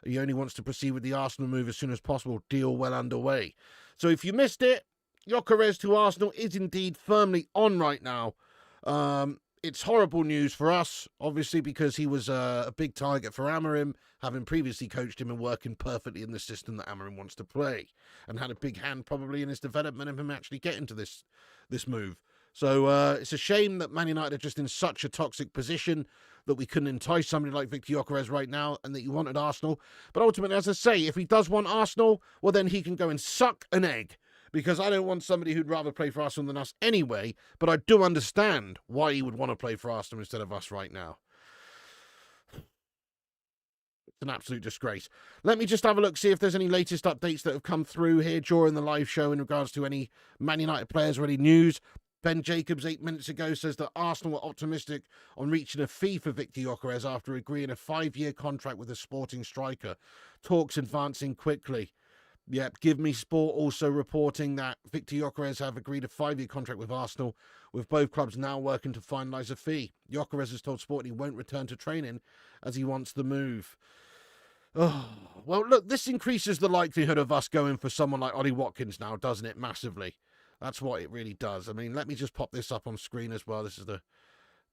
He only wants to proceed with the Arsenal move as soon as possible, deal well underway. So if you missed it, Gyökeres to Arsenal is indeed firmly on right now. It's horrible news for us, obviously, because he was a big target for Amorim, having previously coached him and working perfectly in the system that Amorim wants to play, and had a big hand probably in his development of him actually getting to this move. So it's a shame that Man United are just in such a toxic position that we couldn't entice somebody like Viktor Gyokeres right now, and that you wanted Arsenal. But ultimately, as I say, if he does want Arsenal, well, then he can go and suck an egg. Because I don't want somebody who'd rather play for Arsenal than us anyway, but I do understand why he would want to play for Arsenal instead of us right now. It's an absolute disgrace. Let me just have a look, see if there's any latest updates that have come through here during the live show in regards to any Man United players or any news. Ben Jacobs 8 minutes ago says that Arsenal were optimistic on reaching a fee for Viktor Gyokeres after agreeing a 5-year contract with a Sporting striker. Talks advancing quickly. Yep, Give Me Sport also reporting that Viktor Gyokeres have agreed a 5-year contract with Arsenal, with both clubs now working to finalise a fee. Gyokeres has told Sport he won't return to training as he wants the move. Oh, well, look, this increases the likelihood of us going for someone like Ollie Watkins now, doesn't it? Massively. That's what it really does. I mean, let me just pop this up on screen as well. This is the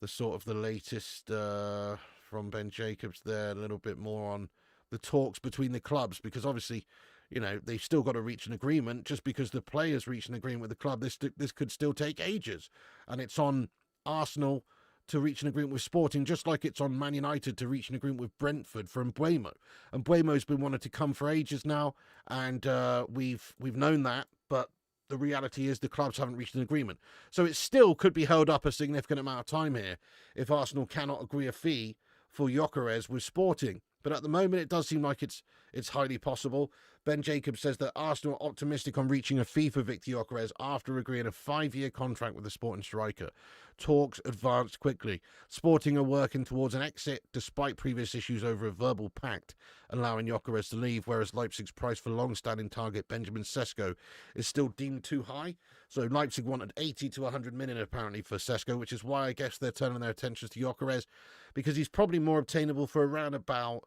sort of the latest from Ben Jacobs there. A little bit more on the talks between the clubs, because obviously, you know, they've still got to reach an agreement. Just because the players reach an agreement with the club, this could still take ages. And it's on Arsenal to reach an agreement with Sporting, just like it's on Man United to reach an agreement with Brentford for Mbeumo. And Mbeumo's been wanting to come for ages now, and we've known that, but the reality is the clubs haven't reached an agreement. So it still could be held up a significant amount of time here if Arsenal cannot agree a fee for Gyökeres with Sporting. But at the moment, it does seem like it's highly possible. Ben Jacobs says that Arsenal are optimistic on reaching a fee for Viktor Gyokeres after agreeing a 5-year contract with the Sporting striker. Talks advanced quickly. Sporting are working towards an exit despite previous issues over a verbal pact allowing Gyökeres to leave, whereas Leipzig's price for long-standing target Benjamin Sesko is still deemed too high. So Leipzig wanted 80 to 100 million apparently for Sesko, which is why I guess they're turning their attentions to Gyökeres, because he's probably more obtainable for around about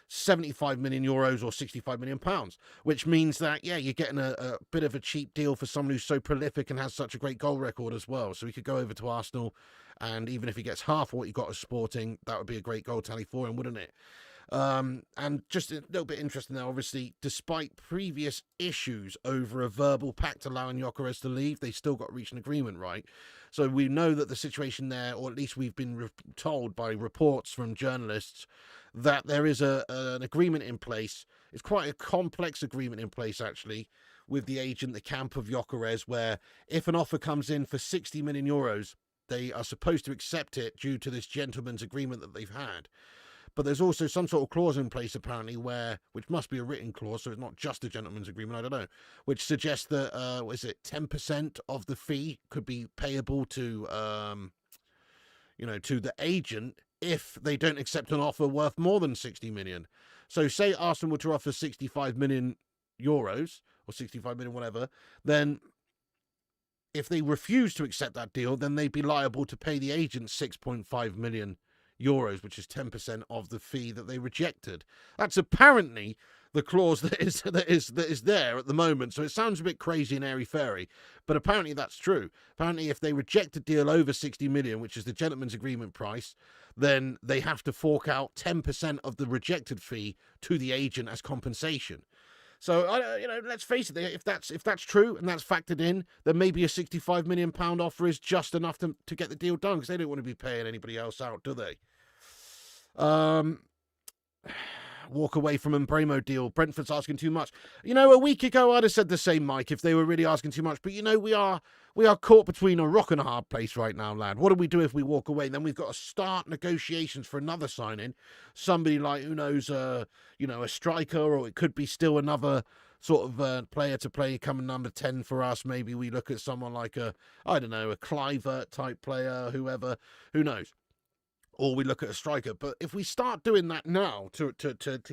75 million euros or 65 million pounds, which means that, yeah, you're getting a bit of a cheap deal for someone who's so prolific and has such a great goal record as well. So he could go over to Arsenal, and even if he gets half what he got as Sporting, that would be a great goal tally for him, wouldn't it? And just a little bit interesting there, obviously, despite previous issues over a verbal pact allowing Gyökeres to leave, they still got reached an agreement, right? So we know that the situation there, or at least we've been told by reports from journalists, that there is an agreement in place. It's quite a complex agreement in place, actually, with the agent, the camp of Gyökeres, where if an offer comes in for 60 million euros, they are supposed to accept it due to this gentleman's agreement that they've had. But there's also some sort of clause in place, apparently, which must be a written clause, so it's not just a gentleman's agreement, I don't know, which suggests that, 10% of the fee could be payable to, to the agent if they don't accept an offer worth more than 60 million. So say Arsenal were to offer 65 million euros, or 65 million whatever, then if they refuse to accept that deal, then they'd be liable to pay the agent 6.5 million euros, which is 10% of the fee that they rejected. That's apparently the clause that is there at the moment. So it sounds a bit crazy and airy-fairy, but apparently that's true. Apparently, if they reject a deal over 60 million, which is the gentleman's agreement price, then they have to fork out 10% of the rejected fee to the agent as compensation. So, let's face it, if that's true and that's factored in, then maybe a £65 million offer is just enough to get the deal done, because they don't want to be paying anybody else out, do they? Walk away from Mbeumo deal. Brentford's asking too much. A week ago I'd have said the same, Mike, if they were really asking too much. But, we are caught between a rock and a hard place right now, lad. What do we do if we walk away? Then we've got to start negotiations for another signing. Somebody like, who knows, a striker, or it could be still another sort of player to play coming number 10 for us. Maybe we look at someone like a Clivert type player, whoever, who knows. Or we look at a striker. But if we start doing that now to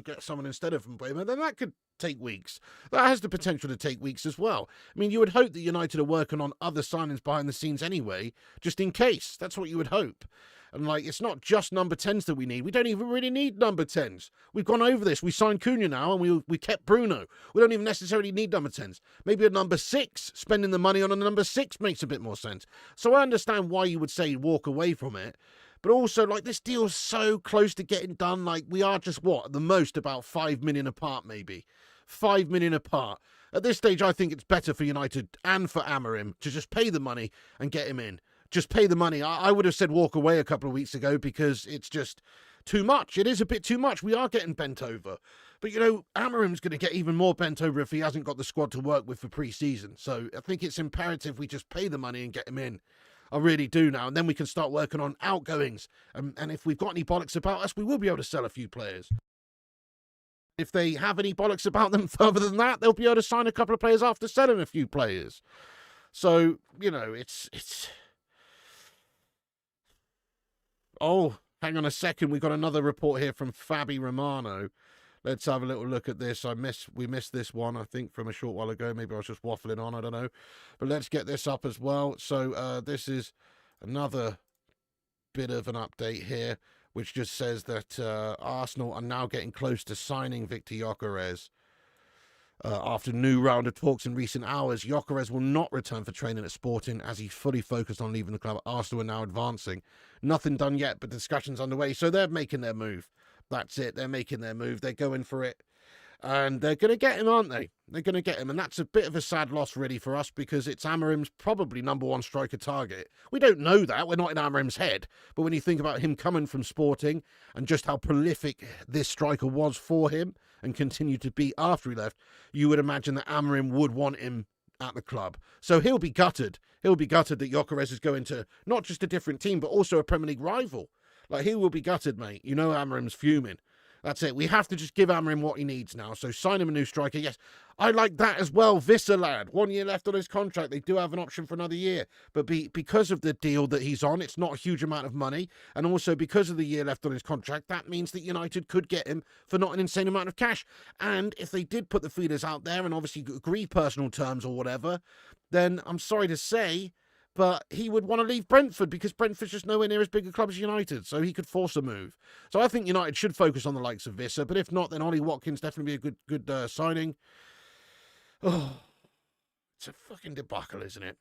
get someone instead of Mbeumo, then that could take weeks. That has the potential to take weeks as well. I mean, you would hope that United are working on other signings behind the scenes anyway, just in case. That's what you would hope. And, it's not just number 10s that we need. We don't even really need number 10s. We've gone over this. We signed Cunha now, and we kept Bruno. We don't even necessarily need number 10s. Maybe a number 6, spending the money on a number 6 makes a bit more sense. So I understand why you would say walk away from it. But also, this deal's so close to getting done. We are just, at the most, about 5 million apart, maybe. 5 million apart. At this stage, I think it's better for United and for Amorim to just pay the money and get him in. Just pay the money. I would have said walk away a couple of weeks ago, because it's just too much. It is a bit too much. We are getting bent over. But, Amorim's going to get even more bent over if he hasn't got the squad to work with for pre-season. So I think it's imperative we just pay the money and get him in. I really do now. And then we can start working on outgoings. And if we've got any bollocks about us, we will be able to sell a few players. If they have any bollocks about them further than that, they'll be able to sign a couple of players after selling a few players. So, it's... Oh, hang on a second. We've got another report here from Fabi Romano. Let's have a little look at this. We missed this one, I think, from a short while ago. Maybe I was just waffling on, I don't know. But let's get this up as well. So this is another bit of an update here, which just says that Arsenal are now getting close to signing Viktor Gyokeres. After new round of talks in recent hours, Gyökeres will not return for training at Sporting as he's fully focused on leaving the club. Arsenal are now advancing. Nothing done yet, but discussions underway. So they're making their move. That's it. They're making their move. They're going for it. And they're going to get him, aren't they? They're going to get him. And that's a bit of a sad loss, really, for us, because it's Amorim's probably #1 striker target. We don't know that. We're not in Amorim's head. But when you think about him coming from Sporting and just how prolific this striker was for him and continued to be after he left, you would imagine that Amorim would want him at the club. So he'll be gutted. He'll be gutted that Gyökeres is going to not just a different team, but also a Premier League rival. Like, he will be gutted, mate. You know Amorim's fuming. That's it. We have to just give Amorim what he needs now. So sign him a new striker. Yes, I like that as well. Visser, lad. 1 year left on his contract. They do have an option for another year. But because of the deal that he's on, it's not a huge amount of money. And also because of the year left on his contract, that means that United could get him for not an insane amount of cash. And if they did put the feelers out there and obviously agree personal terms or whatever, then I'm sorry to say, but he would want to leave Brentford because Brentford's just nowhere near as big a club as United, so he could force a move. So I think United should focus on the likes of Visser, but if not, then Ollie Watkins definitely be a good signing. Oh, it's a fucking debacle, isn't it?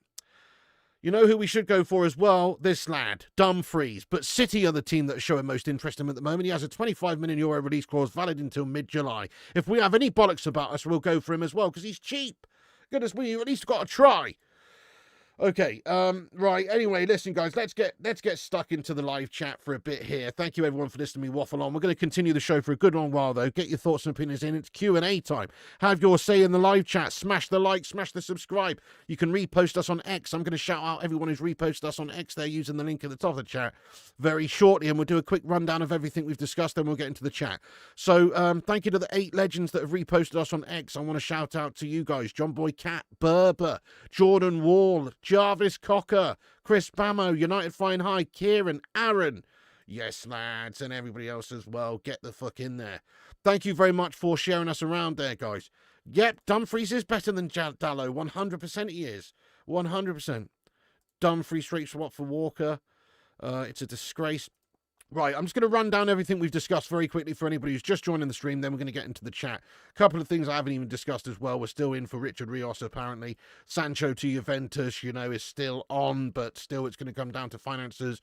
You know who we should go for as well? This lad, Dumfries. But City are the team that are showing most interest in him at the moment. He has a €25 million release clause valid until mid-July. If we have any bollocks about us, we'll go for him as well because he's cheap. Goodness me, you at least got to try. Okay, right, anyway, listen, guys, let's get stuck into the live chat for a bit here. Thank you, everyone, for listening to me waffle on. We're going to continue the show for a good long while, though. Get your thoughts and opinions in. It's Q&A time. Have your say in the live chat. Smash the like, smash the subscribe. You can repost us on X. I'm going to shout out everyone who's reposted us on X there using the link at the top of the chat very shortly, and we'll do a quick rundown of everything we've discussed, then we'll get into the chat. So, thank you to the 8 legends that have reposted us on X. I want to shout out to you guys. John Boy Cat, Berber, Jordan Wall, Jarvis Cocker, Chris Bamo, United Flying High, Kieran, Aaron. Yes, lads, and everybody else as well. Get the fuck in there. Thank you very much for sharing us around there, guys. Yep, Dumfries is better than Dallo. 100% he is. 100%. Dumfries straight swap for Walker. It's a disgrace. Right, I'm just going to run down everything we've discussed very quickly for anybody who's just joining the stream. Then we're going to get into the chat. A couple of things I haven't even discussed as well. We're still in for Richard Rios, apparently. Sancho to Juventus, is still on, but still it's going to come down to finances.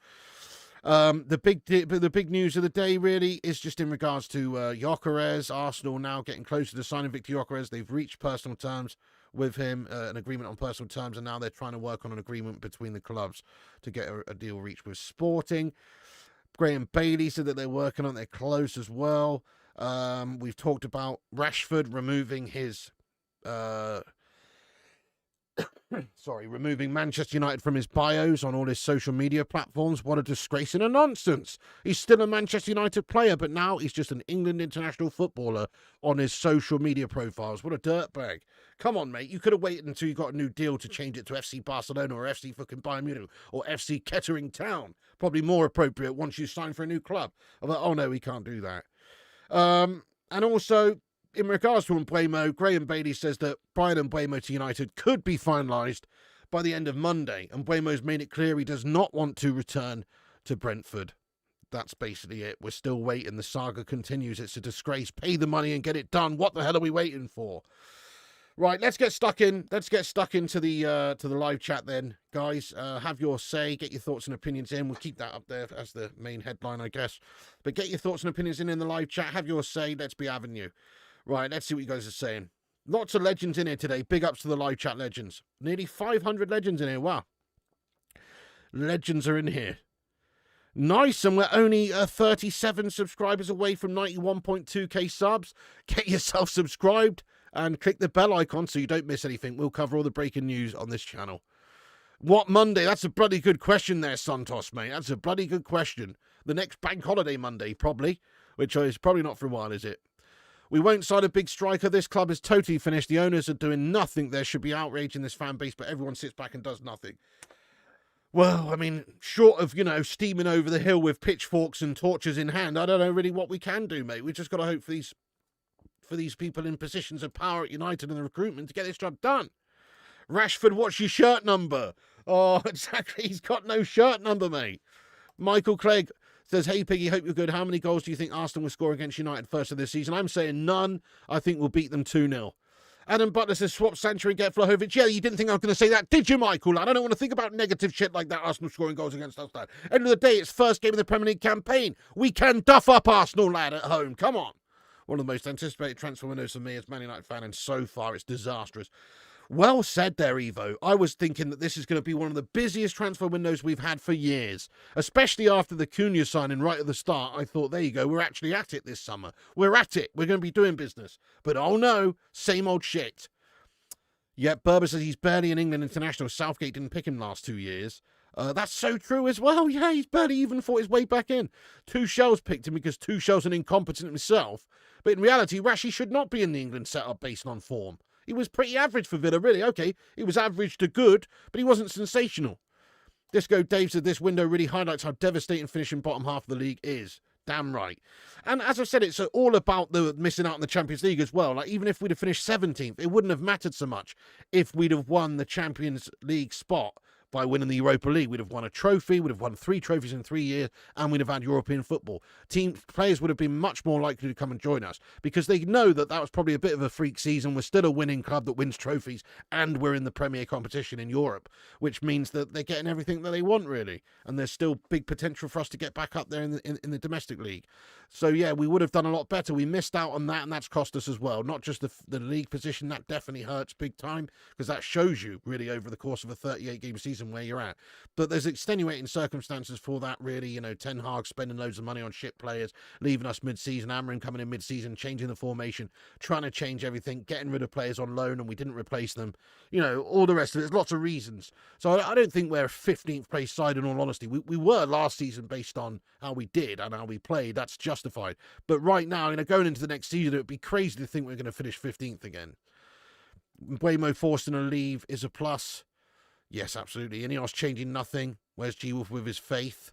The big news of the day, really, is just in regards to Gyökeres. Arsenal now getting closer to signing Viktor Gyokeres. They've reached personal terms with him, an agreement on personal terms, and now they're trying to work on an agreement between the clubs to get a deal reached with Sporting. Graham Bailey said that they're working on it. They're close as well. We've talked about Rashford removing his... removing Manchester United from his bios on all his social media platforms. What a disgrace and a nonsense. He's still a Manchester United player, but now he's just an England international footballer on his social media profiles. What a dirtbag. Come on, mate. You could have waited until you got a new deal to change it to FC Barcelona or FC fucking Bayern Munich or FC Kettering Town. Probably more appropriate once you sign for a new club. I'm like, oh no, we can't do that. And also, in regards to Mbeumo, Graham Bailey says that Bryan Mbeumo to United could be finalised by the end of Monday. And Mbeumo's made it clear he does not want to return to Brentford. That's basically it. We're still waiting. The saga continues. It's a disgrace. Pay the money and get it done. What the hell are we waiting for? Right, let's get stuck in. Let's get stuck into the live chat then, guys. Have your say. Get your thoughts and opinions in. We'll keep that up there as the main headline, I guess. But get your thoughts and opinions in the live chat. Have your say. Let's be having you. Right, let's see what you guys are saying. Lots of legends in here today. Big ups to the live chat legends. Nearly 500 legends in here. Wow. Legends are in here. Nice, and we're only 37 subscribers away from 91.2k subs. Get yourself subscribed and click the bell icon so you don't miss anything. We'll cover all the breaking news on this channel. What Monday? That's a bloody good question there, Santos, mate. That's a bloody good question. The next bank holiday Monday, probably, which is probably not for a while, is it? We won't sign a big striker. This club is totally finished. The owners are doing nothing. There should be outrage in this fan base, but everyone sits back and does nothing. Well, I mean, short of, steaming over the hill with pitchforks and torches in hand, I don't know really what we can do, mate. We've just got to hope for these people in positions of power at United and the recruitment to get this job done. Rashford, what's your shirt number? Oh, exactly. He's got no shirt number, mate. Michael Clegg says, hey, Piggy, hope you're good. How many goals do you think Arsenal will score against United first of this season? I'm saying none. I think we'll beat them 2-0. Adam Butler says, swap Sancho and get Vlahovic. Yeah, you didn't think I was going to say that, did you, Michael, lad? I don't want to think about negative shit like that, Arsenal scoring goals against us, lad. End of the day, it's first game of the Premier League campaign. We can duff up Arsenal, lad, at home. Come on. One of the most anticipated transfer windows for me as Man United fan, and so far it's disastrous. Well said there, Evo. I was thinking that this is going to be one of the busiest transfer windows we've had for years, especially after the Cunha signing right at the start. I thought, there you go, we're actually at it this summer. We're at it. We're going to be doing business. But oh no, same old shit. Yet Berber says he's barely an England international. Southgate didn't pick him last 2 years. That's so true as well. Yeah, he's barely even fought his way back in. Tuchel's picked him because Tuchel's an incompetent himself. But in reality, Rashi should not be in the England setup based on form. He was pretty average for Villa, really. Okay, he was average to good, but he wasn't sensational. Disco Dave said this window really highlights how devastating finishing bottom half of the league is. Damn right. And as I said, it's all about the missing out in the Champions League as well. Like, even if we'd have finished 17th, it wouldn't have mattered so much if we'd have won the Champions League spot by winning the Europa League. We'd have won a trophy, we'd have won 3 trophies in 3 years, and we'd have had European football. Players would have been much more likely to come and join us because they know that that was probably a bit of a freak season. We're still a winning club that wins trophies, and we're in the Premier competition in Europe, which means that they're getting everything that they want, really. And there's still big potential for us to get back up there in the domestic league. So, yeah, we would have done a lot better. We missed out on that, and that's cost us as well. Not just the league position. That definitely hurts big time because that shows you, really, over the course of a 38-game season where you're at. But there's extenuating circumstances for that, really. You know, Ten Hag spending loads of money on shit players, leaving us mid-season, Amorim coming in mid-season, changing the formation, trying to change everything, getting rid of players on loan, and we didn't replace them. You know, all the rest of it. There's lots of reasons. So I don't think we're a 15th place side, in all honesty. We were last season based on how we did and how we played. That's justified. But right now, you know, going into the next season, it would be crazy to think we're going to finish 15th again. Mbeumo forcing a leave is a plus. Yes, absolutely. Ineos changing nothing. Where's G-Wolf with his faith?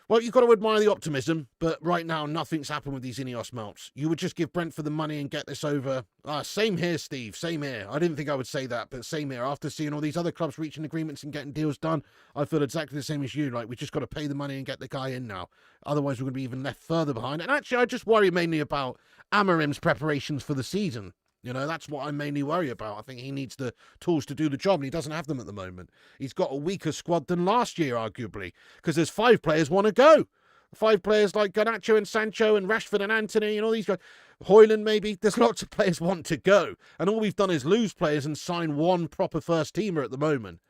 Well, you've got to admire the optimism, but right now, nothing's happened with these Ineos melts. You would just give Brentford the money and get this over. Same here, Steve. Same here. I didn't think I would say that, but same here. After seeing all these other clubs reaching agreements and getting deals done, I feel exactly the same as you. Like, we just got to pay the money and get the guy in now. Otherwise, we're going to be even left further behind. And actually, I just worry mainly about Amorim's preparations for the season. You know, that's what I mainly worry about. I think he needs the tools to do the job, and he doesn't have them at the moment. He's got a weaker squad than last year, arguably, because there's 5 players want to go. 5 players like Garnacho and Sancho and Rashford and Anthony and all these guys. Hoyland, maybe. There's lots of players want to go. And all we've done is lose players and sign one proper first-teamer at the moment.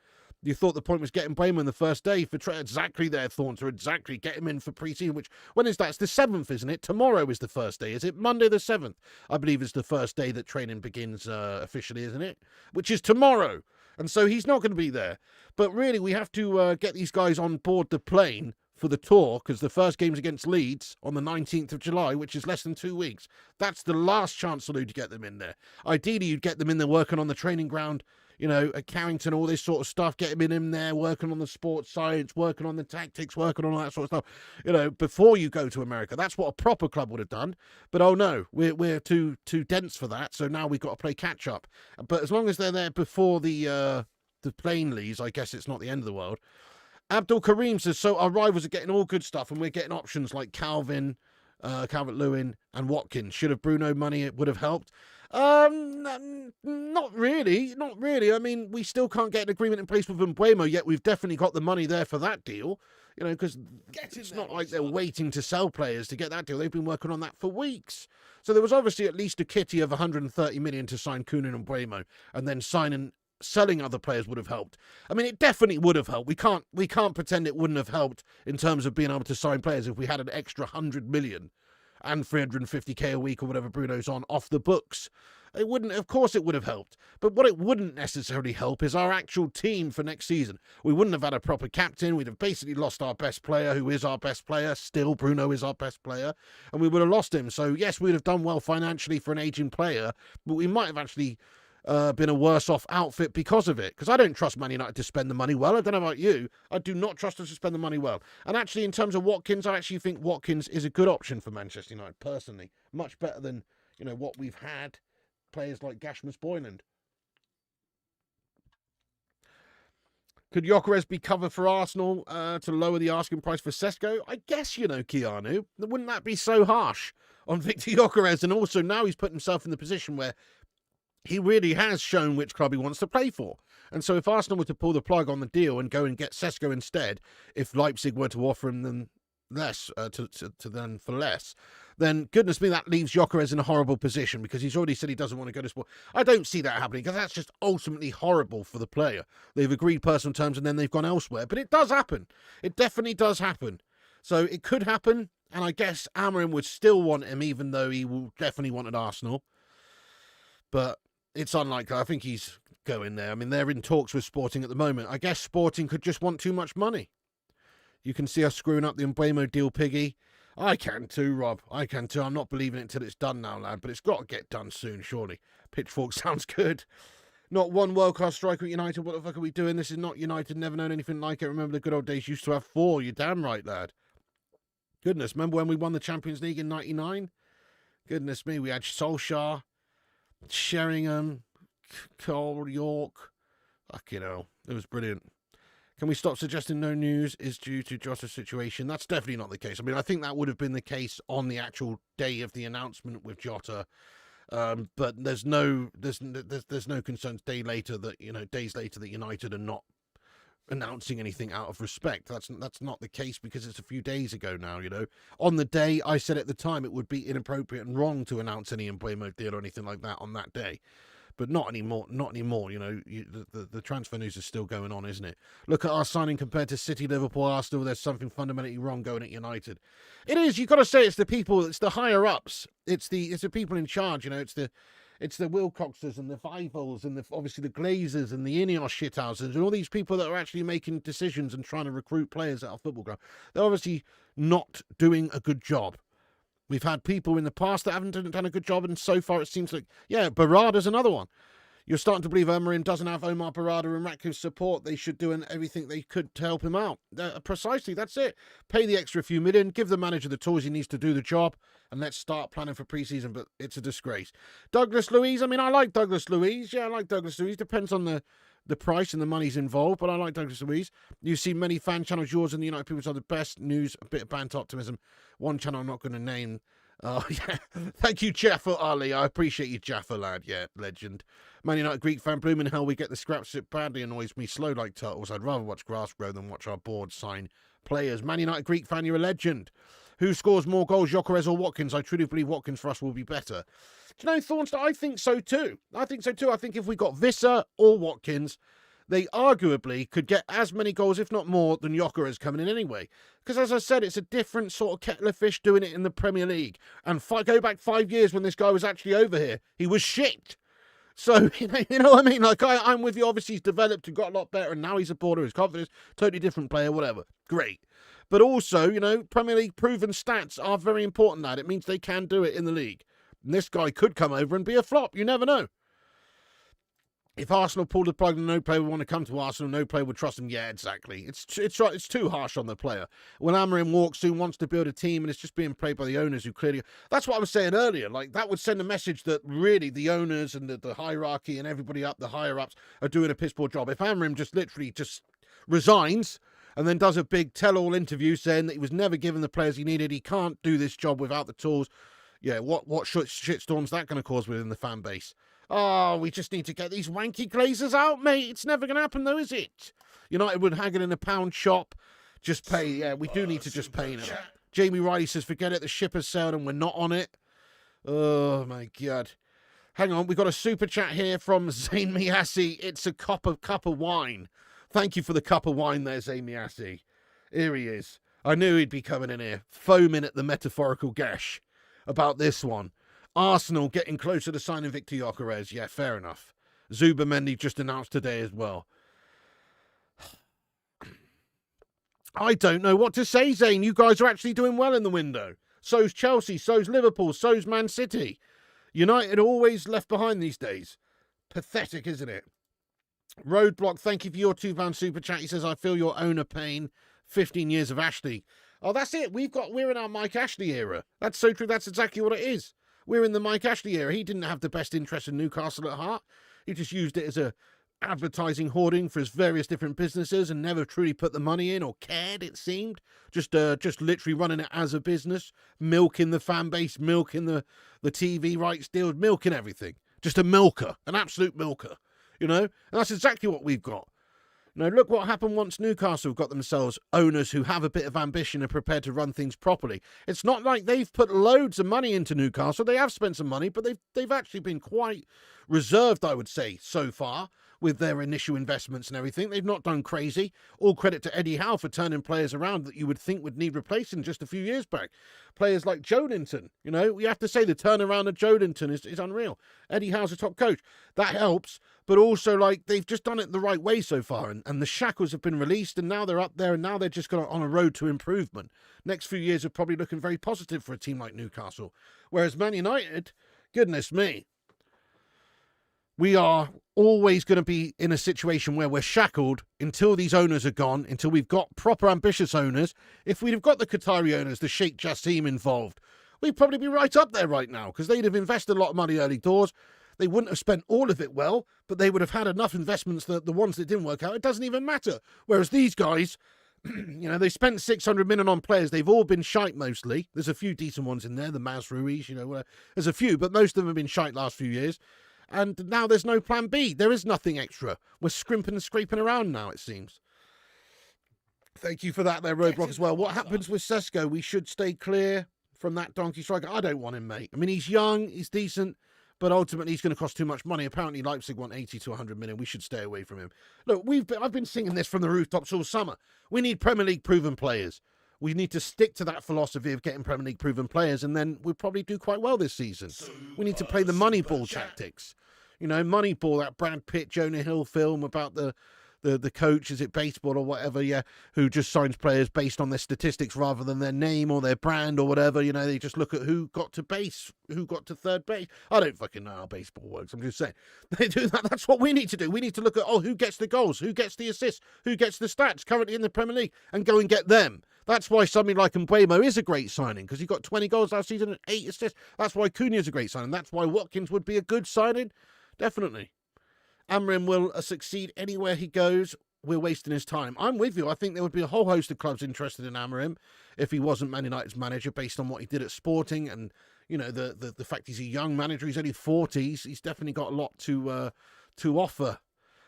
You thought the point was getting Mbeumo on the first day for exactly their thoughts, or exactly get him in for pre-season, which, when is that? It's the 7th, isn't it? Tomorrow is the first day. Is it Monday the 7th? I believe it's the first day that training begins officially, isn't it? Which is tomorrow. And so he's not going to be there. But really, we have to get these guys on board the plane for the tour, because the first game's against Leeds on the 19th of July, which is less than 2 weeks. That's the last chance, Salou, to get them in there. Ideally, you'd get them in there working on the training ground, you know, at Carrington, all this sort of stuff, get him in there, working on the sports science, working on the tactics, working on all that sort of stuff, you know, before you go to America. That's what a proper club would have done. But oh no, we're too dense for that, so now we've got to play catch up. But as long as they're there before the plane leaves, I guess it's not the end of the world. Abdul Karim says, so our rivals are getting all good stuff, and we're getting options like Calvert-Lewin and Watkins. Should have Bruno money, it would have helped. Not really. I mean, we still can't get an agreement in place with Mbeumo, yet we've definitely got the money there for that deal. You know, because it's not like they're waiting to sell players to get that deal. They've been working on that for weeks. So there was obviously at least a kitty of 130 million to sign Cunha and Mbeumo, and then selling other players would have helped. I mean, it definitely would have helped. We can't pretend it wouldn't have helped in terms of being able to sign players if we had an extra 100 million and 350k a week or whatever Bruno's on off the books. It wouldn't, of course it would have helped. But what it wouldn't necessarily help is our actual team for next season. We wouldn't have had a proper captain. We'd have basically lost our best player, who is our best player. Still, Bruno is our best player. And we would have lost him. So yes, we'd have done well financially for an aging player, but we might have actually been a worse off outfit because of it. Because I don't trust Man United to spend the money well. I don't know about you. I do not trust us to spend the money well. And actually, in terms of Watkins, I actually think Watkins is a good option for Manchester United, personally. Much better than, you know, what we've had. Players like Gashmas Boyland. Could Gyökeres be covered for Arsenal to lower the asking price for Sesko? I guess, you know, Keanu. Wouldn't that be so harsh on Viktor Gyokeres? And also now he's put himself in the position where he really has shown which club he wants to play for. And so if Arsenal were to pull the plug on the deal and go and get Sesko instead, if Leipzig were to offer him then less, for less, then goodness me, that leaves Gyökeres in a horrible position because he's already said he doesn't want to go to sport. I don't see that happening because that's just ultimately horrible for the player. They've agreed personal terms and then they've gone elsewhere. But it does happen. It definitely does happen. So it could happen. And I guess Amorim would still want him, even though he will definitely wanted Arsenal. But it's unlikely. I think he's going there. I mean, they're in talks with Sporting at the moment. I guess Sporting could just want too much money. You can see us screwing up the Mbeumo deal, Piggy. I can too, Rob. I can too. I'm not believing it till it's done now, lad. But it's got to get done soon, surely. Pitchfork sounds good. Not one world-class striker at United. What the fuck are we doing? This is not United. Never known anything like it. Remember the good old days used to have 4. You're damn right, lad. Goodness, remember when we won the Champions League in 99? Goodness me, we had Solskjaer, Sheringham, Cole, York. Fucking hell, it was brilliant. Can we stop suggesting no news is due to Jota's situation? That's definitely not the case. I mean, I think that would have been the case on the actual day of the announcement with Jota. But there's no concerns days later that United are not announcing anything out of respect. That's not the case because it's a few days ago now, On the day, I said at the time it would be inappropriate and wrong to announce any Mbeumo deal or anything like that on that day. But not anymore, the transfer news is still going on, isn't it? Look at our signing compared to City, Liverpool, Arsenal. There's something fundamentally wrong going at United. It is, you've got to say it's the people, it's the higher-ups. It's the people in charge, It's the Wilcoxes and the Vivals and obviously the Glazers and the Ineos shithouses and all these people that are actually making decisions and trying to recruit players at our football ground. They're obviously not doing a good job. We've had people in the past that haven't done a good job, and so far it seems like, Barada's another one. You're starting to believe Amorim doesn't have Omar Barada and Ratcliffe's support. They should do everything they could to help him out. Precisely, that's it. Pay the extra few million, give the manager the tools he needs to do the job, and let's start planning for pre-season, but it's a disgrace. Douglas Luiz, I mean, I like Douglas Luiz. Yeah, I like Douglas Luiz. Depends on the price and the money's involved, but I like Douglas Luiz. You see many fan channels, yours and the United People's are the best news, a bit of banter optimism. One channel I'm not going to name. Oh, yeah. Thank you, Jaffa Ali. I appreciate you, Jaffa, lad. Yeah, legend. Man United Greek fan, blooming hell, we get the scraps. It badly annoys me. Slow like turtles. I'd rather watch grass grow than watch our board sign players. Man United Greek fan, you're a legend. Who scores more goals, Gyökeres or Watkins? I truly believe Watkins for us will be better. Do you know, Thornstein, I think so too. I think if we got Visser or Watkins, they arguably could get as many goals, if not more, than Gyökeres coming in anyway. Because as I said, it's a different sort of kettle of fish doing it in the Premier League. And go back 5 years when this guy was actually over here, he was shit. So, you know what I mean? Like, I'm with you. Obviously, he's developed and got a lot better, and now he's a border, his confidence, totally different player, whatever. Great. But also, Premier League proven stats are very important, lad. It means they can do it in the league. And this guy could come over and be a flop. You never know. If Arsenal pulled the plug and no player would want to come to Arsenal, no player would trust him. Yeah, exactly. It's too harsh on the player. When Amorim walks in, wants to build a team, and it's just being played by the owners who clearly... That's what I was saying earlier. Like, that would send a message that really the owners and the hierarchy and everybody up, the higher-ups, are doing a piss-poor job. If Amorim just literally resigns and then does a big tell-all interview saying that he was never given the players he needed, he can't do this job without the tools, yeah, what shitstorm's that going to cause within the fan base? Oh, we just need to get these wanky Glazers out, mate. It's never going to happen, though, is it? United would haggle in a pound shop. Just pay. Yeah, we do need to just pay them. Jamie Riley says, forget it. The ship has sailed and we're not on it. Oh, my God. Hang on. We've got a super chat here from Zayn Miassi. It's a cup of wine. Thank you for the cup of wine there, Zayn Miassi. Here he is. I knew he'd be coming in here, foaming at the metaphorical gash about this one. Arsenal getting closer to signing Viktor Gyokeres. Yeah, fair enough. Zubimendi just announced today as well. I don't know what to say, Zane. You guys are actually doing well in the window. So's Chelsea, so's Liverpool, so's Man City. United are always left behind these days. Pathetic, isn't it? Roadblock, thank you for your £2 super chat. He says, I feel your owner pain. 15 years of Ashley. Oh, that's it. We're in our Mike Ashley era. That's so true. That's exactly what it is. We're in the Mike Ashley era. He didn't have the best interest in Newcastle at heart. He just used it as a advertising hoarding for his various different businesses and never truly put the money in or cared, it seemed. Just literally running it as a business, milking the fan base, milking the TV rights deals, milking everything. Just a milker, an absolute milker, you know? And that's exactly what we've got. Now, look what happened once Newcastle got themselves owners who have a bit of ambition and prepared to run things properly. It's not like they've put loads of money into Newcastle. They have spent some money, but they've actually been quite reserved, I would say, so far with their initial investments and everything. They've not done crazy. All credit to Eddie Howe for turning players around that you would think would need replacing just a few years back. Players like Joelinton, you know, you have to say the turnaround of Joelinton is unreal. Eddie Howe's a top coach. That helps. But also, like, they've just done it the right way so far. And the shackles have been released, and now they're up there, and now they're just on a road to improvement. Next few years are probably looking very positive for a team like Newcastle. Whereas Man United, goodness me, we are always going to be in a situation where we're shackled until these owners are gone, until we've got proper ambitious owners. If we'd have got the Qatari owners, the Sheikh Jassim involved, we'd probably be right up there right now, because they'd have invested a lot of money early doors. They wouldn't have spent all of it well, but they would have had enough investments that the ones that didn't work out, it doesn't even matter. Whereas these guys, you know, they spent 600 million on players. They've all been shite mostly. There's a few decent ones in there, the Mazrouis, you know, there's a few, but most of them have been shite last few years. And now there's no plan B. There is nothing extra. We're scrimping and scraping around now, it seems. Thank you for that there, Roadblock, as well. What happens with Sesko? We should stay clear from that donkey striker. I don't want him, mate. I mean, he's young, he's decent, but ultimately he's going to cost too much money. Apparently Leipzig want 80 to 100 million. We should stay away from him. Look, I've been singing this from the rooftops all summer. We need Premier League proven players. We need to stick to that philosophy of getting Premier League proven players, and then we'll probably do quite well this season. We need to play the Moneyball tactics. You know, Moneyball, that Brad Pitt, Jonah Hill film about the coach, is it baseball or whatever, yeah, who just signs players based on their statistics rather than their name or their brand or whatever. You know, they just look at who got to base, who got to third base. I don't fucking know how baseball works. I'm just saying. They do that. That's what we need to do. We need to look at, who gets the goals, who gets the assists, who gets the stats currently in the Premier League, and go and get them. That's why somebody like Mbeumo is a great signing, because he got 20 goals last season and 8 assists. That's why Cunha's a great signing. That's why Watkins would be a good signing. Definitely. Amorim will succeed anywhere he goes. We're wasting his time. I'm with you. I think there would be a whole host of clubs interested in Amorim if he wasn't Man United's manager, based on what he did at Sporting, and you know the fact he's a young manager. He's only 40. He's definitely got a lot to offer.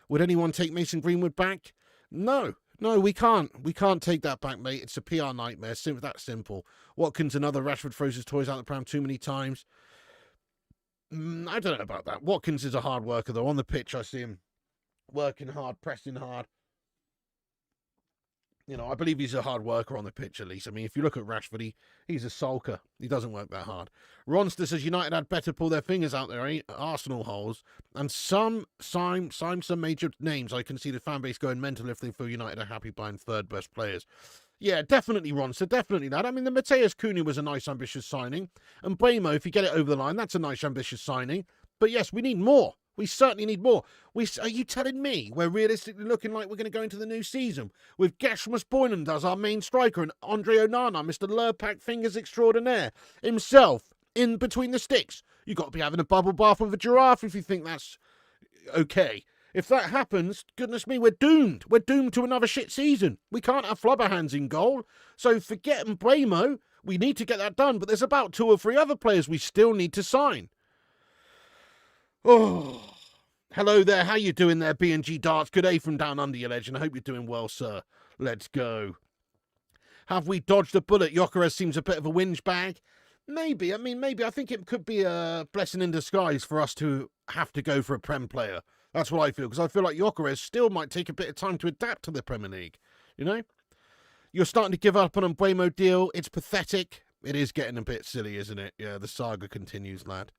Would anyone take Mason Greenwood back? No, we can't. We can't take that back, mate. It's a PR nightmare. That simple. Watkins, another Rashford, throws his toys out the pram too many times. I don't know about that. Watkins is a hard worker, though. On the pitch, I see him working hard, pressing hard. You know, I believe he's a hard worker on the pitch, at least. I mean, if you look at Rashford, he's a sulker. He doesn't work that hard. Ronster says United had better pull their fingers out there, Arsenal holes. And sign some major names. I can see the fan base going mental if they feel United are happy buying third best players. Yeah, definitely, Ronster, definitely that. I mean, the Mateus Cunha was a nice, ambitious signing. And Mbeumo, if you get it over the line, that's a nice, ambitious signing. But yes, we need more. We certainly need more. Are you telling me we're realistically looking like we're going to go into the new season with Geschmus Boynan as our main striker and Andre Onana, Mr. Lurpak Fingers Extraordinaire, himself in between the sticks? You've got to be having a bubble bath with a giraffe if you think that's okay. If that happens, goodness me, we're doomed. We're doomed to another shit season. We can't have Flubberhands in goal. So forget Mbeumo. We need to get that done. But there's about 2 or 3 other players we still need to sign. Oh, hello there. How you doing there, B&G Darts? Good day from down under your legend. I hope you're doing well, sir. Let's go. Have we dodged a bullet? Gyökeres seems a bit of a whinge bag. Maybe. I mean, maybe. I think it could be a blessing in disguise for us to have to go for a Prem player. That's what I feel, because I feel like Gyökeres still might take a bit of time to adapt to the Premier League. You know? You're starting to give up on a Mbeumo deal. It's pathetic. It is getting a bit silly, isn't it? Yeah, the saga continues, lad.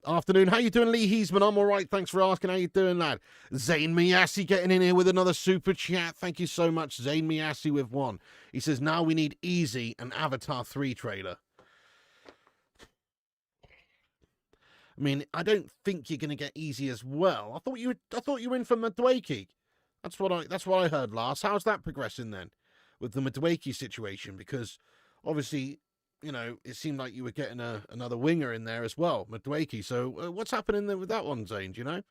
Afternoon. How you doing, Lee Heesman? I'm all right. Thanks for asking. How you doing, lad? Zayn Miyasi getting in here with another super chat. Thank you so much, Zayn Miyasi with 1. He says, now we need Easy and Avatar 3 trailer. I mean, I don't think you're going to get Easy as well. I thought you were in for Madueke. That's what I heard last. How's that progressing then with the Madueke situation? Because obviously, you know, it seemed like you were getting another winger in there as well, Madueke. So what's happening there with that one, Zane? Do you know?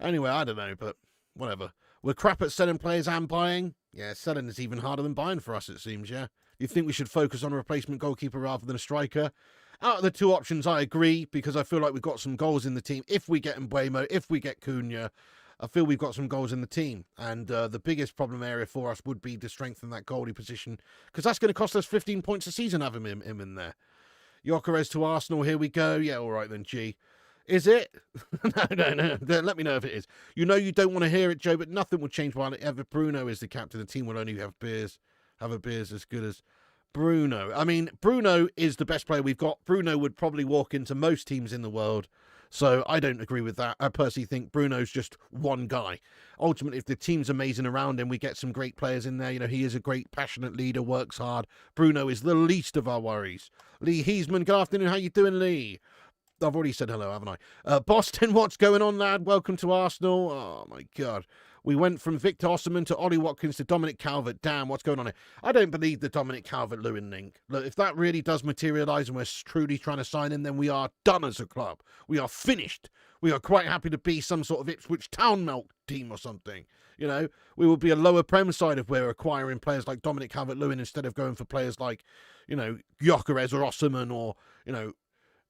Anyway, I don't know, but whatever. We're crap at selling players and buying. Yeah, selling is even harder than buying for us, it seems, yeah. You think we should focus on a replacement goalkeeper rather than a striker? Out of the two options, I agree, because I feel like we've got some goals in the team. If we get Mbeumo, if we get Cunha, I feel we've got some goals in the team. And the biggest problem area for us would be to strengthen that goalie position, because that's going to cost us 15 points a season having him in there. Gyökeres to Arsenal, here we go. Yeah, all right then, G. Is it? No. Let me know if it is. You know you don't want to hear it, Joe, but nothing will change while ever Bruno is the captain. The team will only have a beers as good as Bruno. I mean, Bruno is the best player we've got. Bruno would probably walk into most teams in the world. So I don't agree with that. I personally think Bruno's just one guy. Ultimately, if the team's amazing around him, we get some great players in there. You know, he is a great, passionate leader, works hard. Bruno is the least of our worries. Lee Heesman, good afternoon. How you doing, Lee? I've already said hello, haven't I? Boston, what's going on, lad? Welcome to Arsenal. Oh, my God. We went from Victor Osimhen to Ollie Watkins to Dominic Calvert. Damn, what's going on here? I don't believe the Dominic Calvert-Lewin link. Look, if that really does materialise and we're truly trying to sign him, then we are done as a club. We are finished. We are quite happy to be some sort of Ipswich Town milk team or something. You know, we will be a lower Prem side if we're acquiring players like Dominic Calvert-Lewin instead of going for players like, you know, Gyökeres or Osimhen or, you know,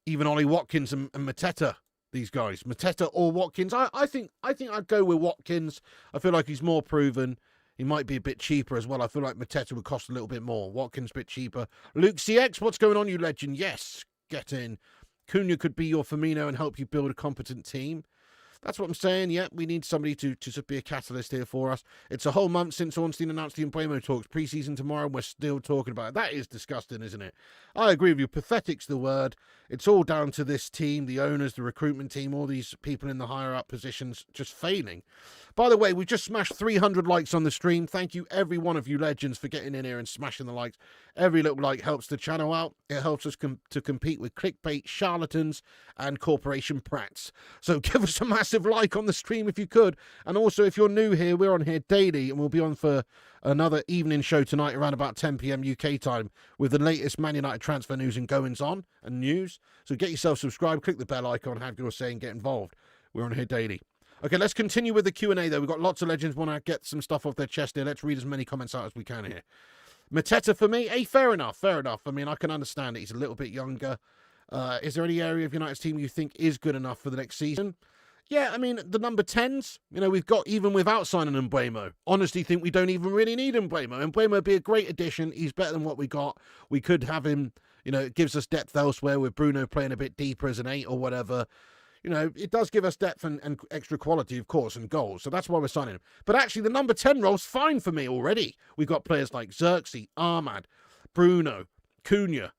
even Ollie Watkins and Mateta. These guys, Mateta or Watkins. I think I'd go with Watkins. I feel like he's more proven. He might be a bit cheaper as well. I feel like Mateta would cost a little bit more. Watkins a bit cheaper. Luke CX, what's going on, you legend? Yes, get in. Cunha could be your Firmino and help you build a competent team. That's what I'm saying. Yeah, we need somebody to be a catalyst here for us. It's a whole month since Ornstein announced the Mbeumo talks. Pre-season tomorrow, and we're still talking about it. That is disgusting, isn't it? I agree with you. Pathetic's the word. It's all down to this team, the owners, the recruitment team, all these people in the higher-up positions just failing. By the way, we just smashed 300 likes on the stream. Thank you, every one of you legends, for getting in here and smashing the likes. Every little like helps the channel out. It helps us to compete with clickbait charlatans and corporation prats. So give us a massive like on the stream if you could. And also, if you're new here, we're on here daily, and we'll be on for another evening show tonight around about 10 p.m. UK time with the latest Man United transfer news and goings-on and news. So get yourself subscribed, click the bell icon, have your say, and get involved. We're on here daily. Okay, let's continue with the Q&A, though. We've got lots of legends want to get some stuff off their chest here. Let's read as many comments out as we can here. Mateta for me? Hey, fair enough. I mean, I can understand it. He's a little bit younger. Is there any area of United's team you think is good enough for the next season? Yeah, I mean, the number 10s, you know, we've got even without signing Mbeumo. Honestly think we don't even really need Mbeumo. Mbeumo would be a great addition. He's better than what we got. We could have him, you know, it gives us depth elsewhere with Bruno playing a bit deeper as an 8 or whatever. You know, it does give us depth and extra quality, of course, and goals. So that's why we're signing him. But actually, the number 10 role's fine for me already. We've got players like Xerxes, Ahmad, Bruno, Cunha,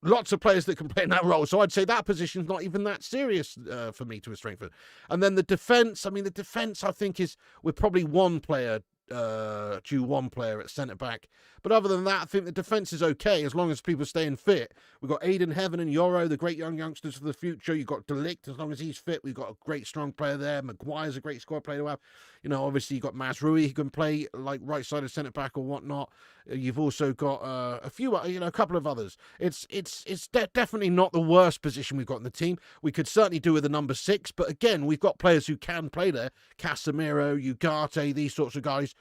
lots of players that can play in that role. So I'd say that position's not even that serious for me to strengthen. And then the defence, I mean, the defence, I think, we're probably one player at centre-back. But other than that, I think the defence is okay as long as people staying fit. We've got Aiden Heaven and Yoro, the great youngsters for the future. You've got Delict, as long as he's fit. We've got a great, strong player there. Maguire's a great squad player to have. You know, obviously, you've got Mazrui, who can play like right-sided centre-back or whatnot. You've also got a couple of others. It's definitely not the worst position we've got in the team. We could certainly do with a number 6, but again, we've got players who can play there. Casemiro, Ugarte, these sorts of guys.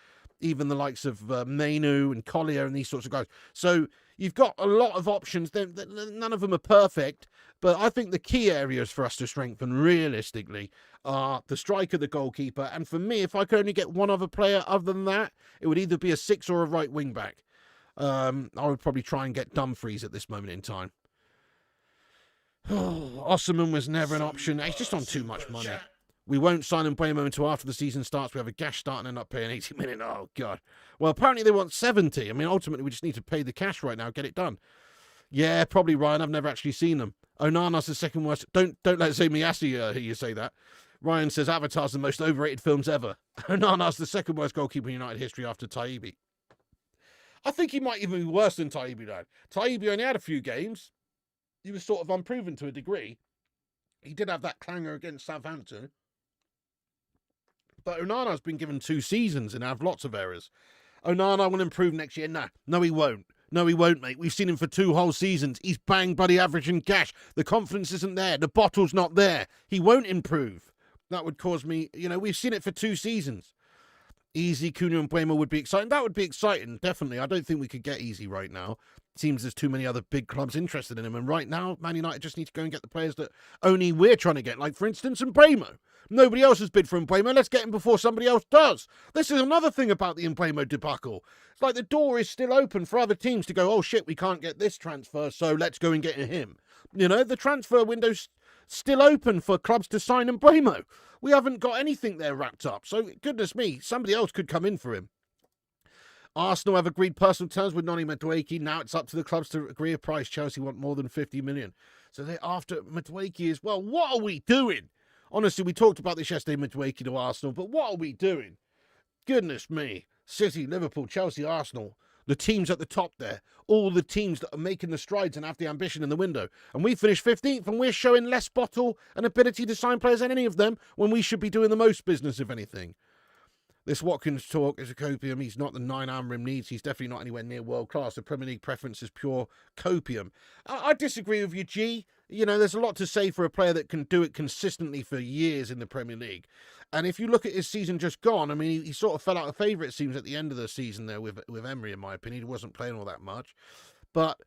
Even the likes of Mainu and Collier and these sorts of guys. So you've got a lot of options. None of them are perfect, but I think the key areas for us to strengthen realistically are the striker, the goalkeeper, and for me, if I could only get one other player other than that, it would either be a 6 or a right wing back. I would probably try and get Dumfries at this moment in time. Osimhen was never an option. He's just on too much money. We won't sign Mbeumo until after the season starts. We have a gash start and end up paying 80 million. Oh, God. Well, apparently they want 70. I mean, ultimately, we just need to pay the cash right now, get it done. Yeah, probably, Ryan. I've never actually seen them. Onana's the second worst. Don't let Miyasi hear you say that. Ryan says Avatar's the most overrated films ever. Onana's the second worst goalkeeper in United history after Taibbi. I think he might even be worse than Taibbi, lad. Taibbi only had a few games. He was sort of unproven to a degree. He did have that clanger against Southampton. But Onana's been given 2 seasons and have lots of errors. Onana will improve next year. No, he won't. No, he won't, mate. We've seen him for 2 whole seasons. He's bang, bloody average and cash. The confidence isn't there. The bottle's not there. He won't improve. That would cause me, we've seen it for 2 seasons. Easy, Cunha and Mbeumo would be exciting. That would be exciting, definitely. I don't think we could get Easy right now. seems there's too many other big clubs interested in him. And right now, Man United just need to go and get the players that only we're trying to get. Like, for instance, Mbeumo. Nobody else has bid for Mbeumo. Let's get him before somebody else does. This is another thing about the Mbeumo debacle. It's like the door is still open for other teams to go, oh shit, we can't get this transfer, so let's go and get him. You know, the transfer window's still open for clubs to sign Mbeumo. We haven't got anything there wrapped up. So, goodness me, somebody else could come in for him. Arsenal have agreed personal terms with Noni Madueke. Now it's up to the clubs to agree a price. Chelsea want more than 50 million. So they're after Madueke as well. What are we doing? Honestly, we talked about this yesterday, Madueke to Arsenal, but what are we doing? Goodness me. City, Liverpool, Chelsea, Arsenal. The teams at the top there. All the teams that are making the strides and have the ambition in the window. And we finished 15th and we're showing less bottle and ability to sign players than any of them when we should be doing the most business, if anything. This Watkins talk is a copium. He's not the 9 Amorim needs. He's definitely not anywhere near world class. The Premier League preference is pure copium. I disagree with you, G. You know, there's a lot to say for a player that can do it consistently for years in the Premier League. And if you look at his season just gone, I mean, he sort of fell out of favour, it seems, at the end of the season there with Emery, in my opinion. He wasn't playing all that much. But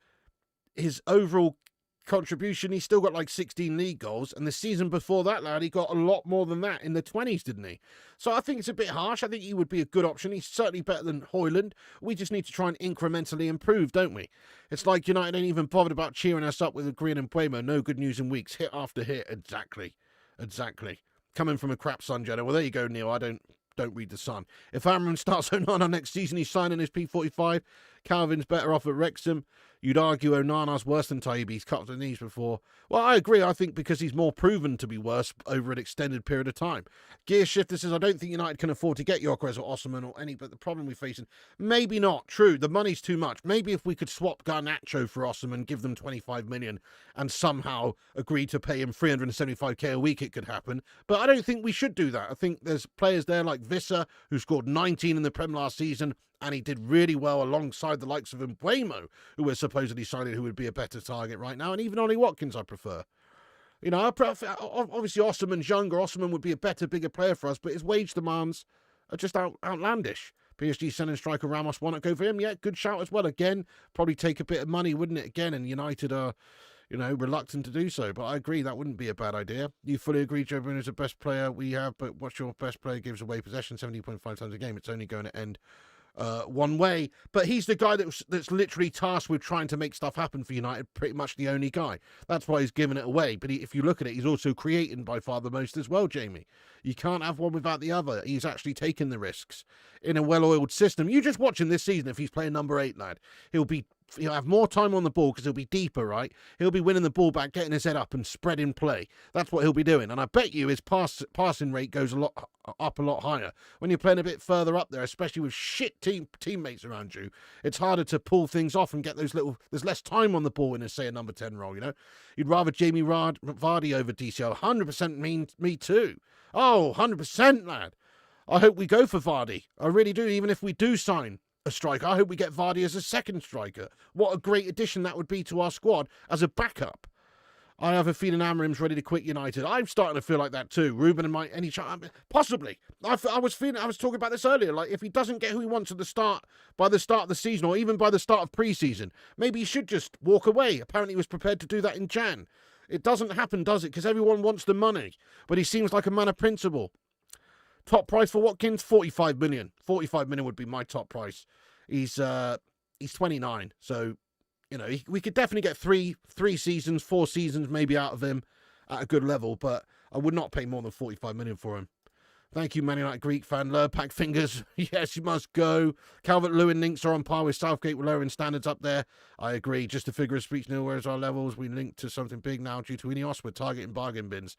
his overall contribution, he still got like 16 league goals, and the season before that, lad, he got a lot more than that in the 20s, didn't he? So I think it's a bit harsh. I think he would be a good option. He's certainly better than Højlund. We just need to try and incrementally improve, don't we? It's like United ain't even bothered about cheering us up with agreeing and Mbeumo. No good news in weeks, hit after hit. Exactly. Coming from a crap Sun Jenner. Well, there you go, Neil. I don't read the Sun. If Amorim starts Onana next season, he's signing his P45. Calvin's better off at Wrexham. You'd argue Onana's worse than Taibbi. He's cut the knees before. Well, I agree. I think because he's more proven to be worse over an extended period of time. Gear Shifter says, I don't think United can afford to get Gyökeres or Osimhen or any, but the problem we're facing, maybe not. True, the money's too much. Maybe if we could swap Garnacho for Osimhen, give them 25 million and somehow agree to pay him 375k a week, it could happen. But I don't think we should do that. I think there's players there like Visser, who scored 19 in the Prem last season, and he did really well alongside the likes of Mbeumo, who we're supposedly signing, who would be a better target right now. And even Ollie Watkins, I prefer. You know, obviously Osimhen's younger. Osimhen would be a better, bigger player for us, but his wage demands are just outlandish. PSG sending striker Ramos, want to go for him? Yeah, good shout as well. Again, probably take a bit of money, wouldn't it? Again, and United are, you know, reluctant to do so. But I agree, that wouldn't be a bad idea. You fully agree Joe Bruno is the best player we have, but what's your best player gives away possession 17.5 times a game? It's only going to end one way, but he's the guy that's literally tasked with trying to make stuff happen for United, pretty much the only guy. That's why he's giving it away. But if you look at it, he's also creating by far the most as well, Jamie. You can't have one without the other. He's actually taking the risks in a well-oiled system. You just watch him this season. If he's playing number 8, lad, he'll have more time on the ball because he'll be deeper, right? He'll be winning the ball back, getting his head up and spreading play. That's what he'll be doing. And I bet you his passing rate goes a lot higher. When you're playing a bit further up there, especially with shit teammates around you, it's harder to pull things off and get there's less time on the ball in a, say, a number 10 role, you know? You'd rather Jamie Vardy over DCL. 100% me too. Oh, 100%, lad. I hope we go for Vardy. I really do, even if we do sign a striker. I hope we get Vardy as a second striker. What a great addition that would be to our squad as a backup. I have a feeling Amorim's ready to quit United. I'm starting to feel like that too. Ruben and Mike, any chance? Possibly. I was talking about this earlier. Like, if he doesn't get who he wants by the start of the season, or even by the start of pre-season, maybe he should just walk away. Apparently he was prepared to do that in Jan. It doesn't happen, does it? Because everyone wants the money. But he seems like a man of principle. Top price for Watkins, 45 million. 45 million would be my top price. He's 29, so, you know, we could definitely get 3 seasons, 4 seasons maybe out of him at a good level, but I would not pay more than 45 million for him. Thank you, Man United Greek fan. Pack fingers. Yes, you must go. Calvert-Lewin links are on par with Southgate with lowering standards up there. I agree. Just a figure of speech, Neil, whereas our levels, we link to something big now due to Ineos. We're targeting bargain bins.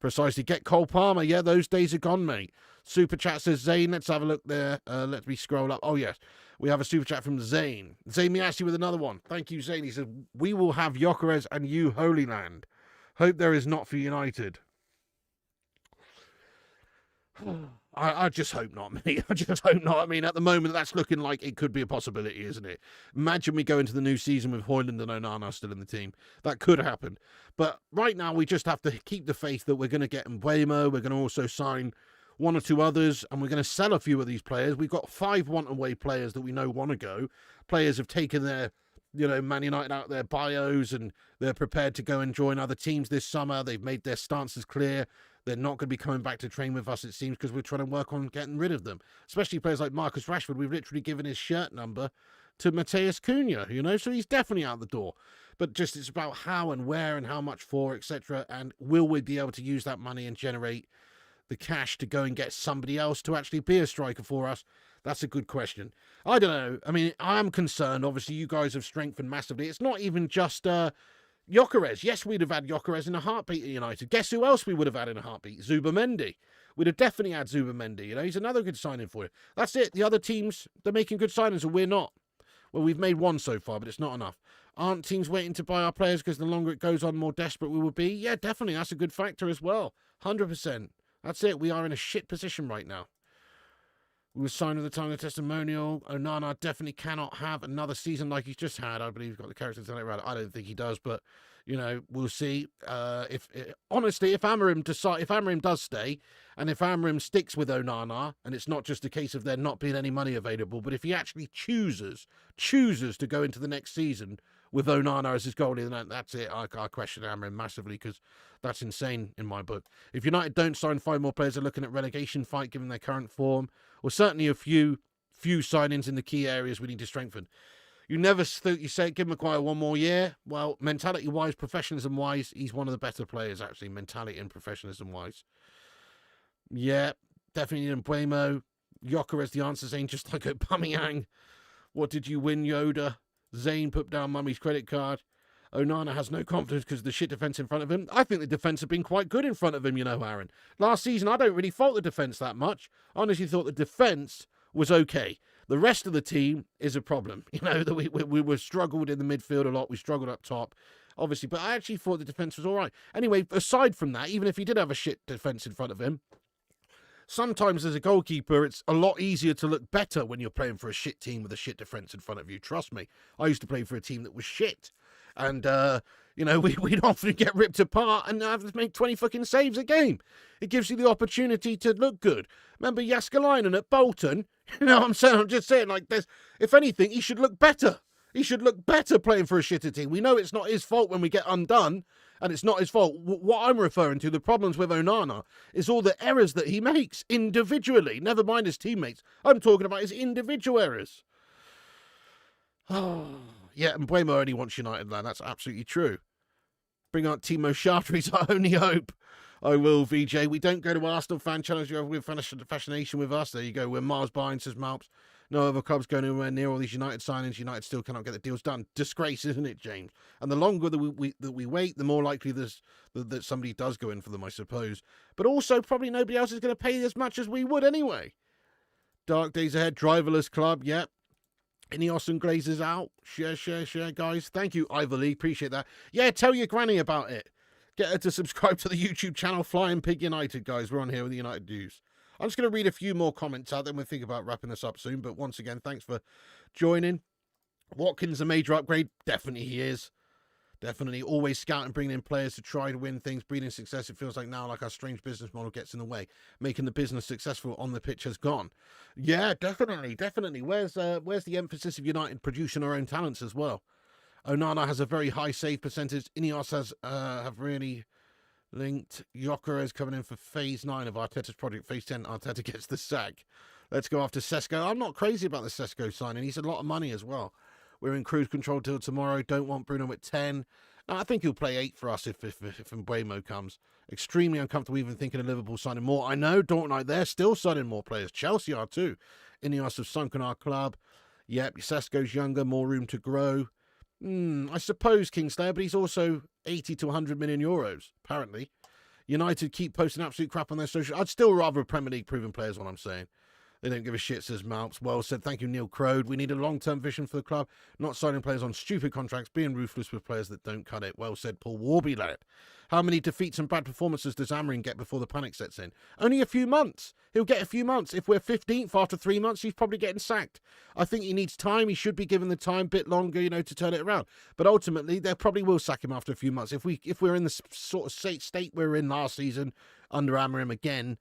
Precisely. Get Cole Palmer. Yeah, those days are gone, mate. Super chat says Zane. Let's have a look there. Let me scroll up. Oh, yes. We have a super chat from Zane. Zane Miasi with another one. Thank you, Zane. He says, we will have Gyökeres and you, Holy Land. Hope there is not for United. I just hope not, mate. I just hope not. I mean, at the moment, that's looking like it could be a possibility, isn't it? Imagine we go into the new season with Højlund and Onana still in the team. That could happen. But right now, we just have to keep the faith that we're going to get Mbeumo. We're going to also sign 1 or 2 others, and we're going to sell a few of these players. We've got 5 want-away players that we know want to go. Players have taken their Man United out their bios and they're prepared to go and join other teams this summer. They've made their stances clear. They're not going to be coming back to train with us, it seems, because we're trying to work on getting rid of them. Especially players like Marcus Rashford. We've literally given his shirt number to Mateus Cunha, so he's definitely out the door. But just it's about how and where and how much for, etc. And will we be able to use that money and generate the cash to go and get somebody else to actually be a striker for us? That's a good question. I don't know. I mean, I am concerned. Obviously, you guys have strengthened massively. It's not even just Gyökeres. Yes, we'd have had Gyökeres in a heartbeat at United. Guess who else we would have had in a heartbeat? Zubimendi. We'd have definitely had Zubimendi. He's another good signing for you. That's it. The other teams, they're making good signings and we're not. Well, we've made one so far, but it's not enough. Aren't teams waiting to buy our players because the longer it goes on, more desperate we will be? Yeah, definitely. That's a good factor as well. 100%. That's it. We are in a shit position right now. We were signed at the time of the testimonial. Onana definitely cannot have another season like he's just had. I believe he's got the character to turn it around. I don't think he does, but we'll see. Honestly, if Amorim does stay, and if Amorim sticks with Onana, and it's not just a case of there not being any money available, but if he actually chooses to go into the next season with Onana as his goalie, then that's it. I question Amorim massively because that's insane in my book. If United don't sign 5 more players, they're looking at relegation fight given their current form, or certainly a few signings in the key areas we need to strengthen. You never thought you say give Maguire 1 more year. Well, mentality-wise, professionalism-wise, he's one of the better players, actually, mentality and professionalism-wise. Yeah, definitely need Mbeumo. Gyökeres, the answer, saying just like Aubameyang. What did you win, Yoda? Zane put down mummy's credit card. Onana has no confidence because of the shit defence in front of him. I think the defence have been quite good in front of him, Aaron. Last season, I don't really fault the defence that much. I honestly thought the defence was okay. The rest of the team is a problem. That we were struggled in the midfield a lot. We struggled up top, obviously. But I actually thought the defence was all right. Anyway, aside from that, even if he did have a shit defence in front of him, sometimes as a goalkeeper, it's a lot easier to look better when you're playing for a shit team with a shit defence in front of you. Trust me. I used to play for a team that was shit. And, we'd often get ripped apart and have to make 20 fucking saves a game. It gives you the opportunity to look good. Remember Jaskalainen at Bolton? I'm just saying, like this. If anything, he should look better. He should look better playing for a shitter team. We know it's not his fault when we get undone, and it's not his fault. What I'm referring to, the problems with Onana, is all the errors that he makes individually. Never mind his teammates. I'm talking about his individual errors. Oh, yeah, and Mbeumo only wants United, man. That's absolutely true. Bring out Timo Charter, he's our only hope. I will, VJ. We don't go to Arsenal fan challenge with fascination with us. There you go. We're miles behind, says Malps. No other clubs going anywhere near all these United signings. United still cannot get the deals done. Disgrace, isn't it, James? And the longer that we wait, the more likely that somebody does go in for them, I suppose. But also, probably nobody else is going to pay as much as we would anyway. Dark days ahead. Driverless club, yep. Ineos and Glazers out. Share, guys. Thank you, Ivor Lee. Appreciate that. Yeah, tell your granny about it. Get her to subscribe to the YouTube channel Flying Pig United, guys. We're on here with the United News. I'm just going to read a few more comments out, then we'll think about wrapping this up soon. But once again, thanks for joining. Watkins, a major upgrade? Definitely he is. Definitely. Always scouting, bringing in players to try to win things, breeding success. It feels like now like our strange business model gets in the way. Making the business successful on the pitch has gone. Yeah, definitely. Where's the emphasis of United producing our own talents as well? Onana has a very high save percentage. Ineos have really linked. Gyökeres coming in for phase 9 of Arteta's project. Phase 10, Arteta gets the sack. Let's go after Sesko. I'm not crazy about the Sesko signing. He's a lot of money as well. We're in cruise control till tomorrow. Don't want Bruno at 10. I think he'll play 8 for us if Mbeumo comes. Extremely uncomfortable even thinking of Liverpool signing more. I know, don't like they're still signing more players. Chelsea are too. Ineos have sunk in our club. Yep, Sesko's younger, more room to grow. I suppose Kingslayer, but he's also 80 to 100 million euros, apparently. United keep posting absolute crap on their social. I'd still rather Premier League proven players, what I'm saying. They don't give a shit, says Malps. Well said. Thank you, Neil Crode. We need a long-term vision for the club, not signing players on stupid contracts, being ruthless with players that don't cut it. Well said, Paul Warby, lad. How many defeats and bad performances does Amorim get before the panic sets in? Only a few months. He'll get a few months. If we're 15th after 3 months, he's probably getting sacked. I think he needs time. He should be given the time, a bit longer, to turn it around. But ultimately, they probably will sack him after a few months. If we're in the sort of state we were in last season under Amorim again,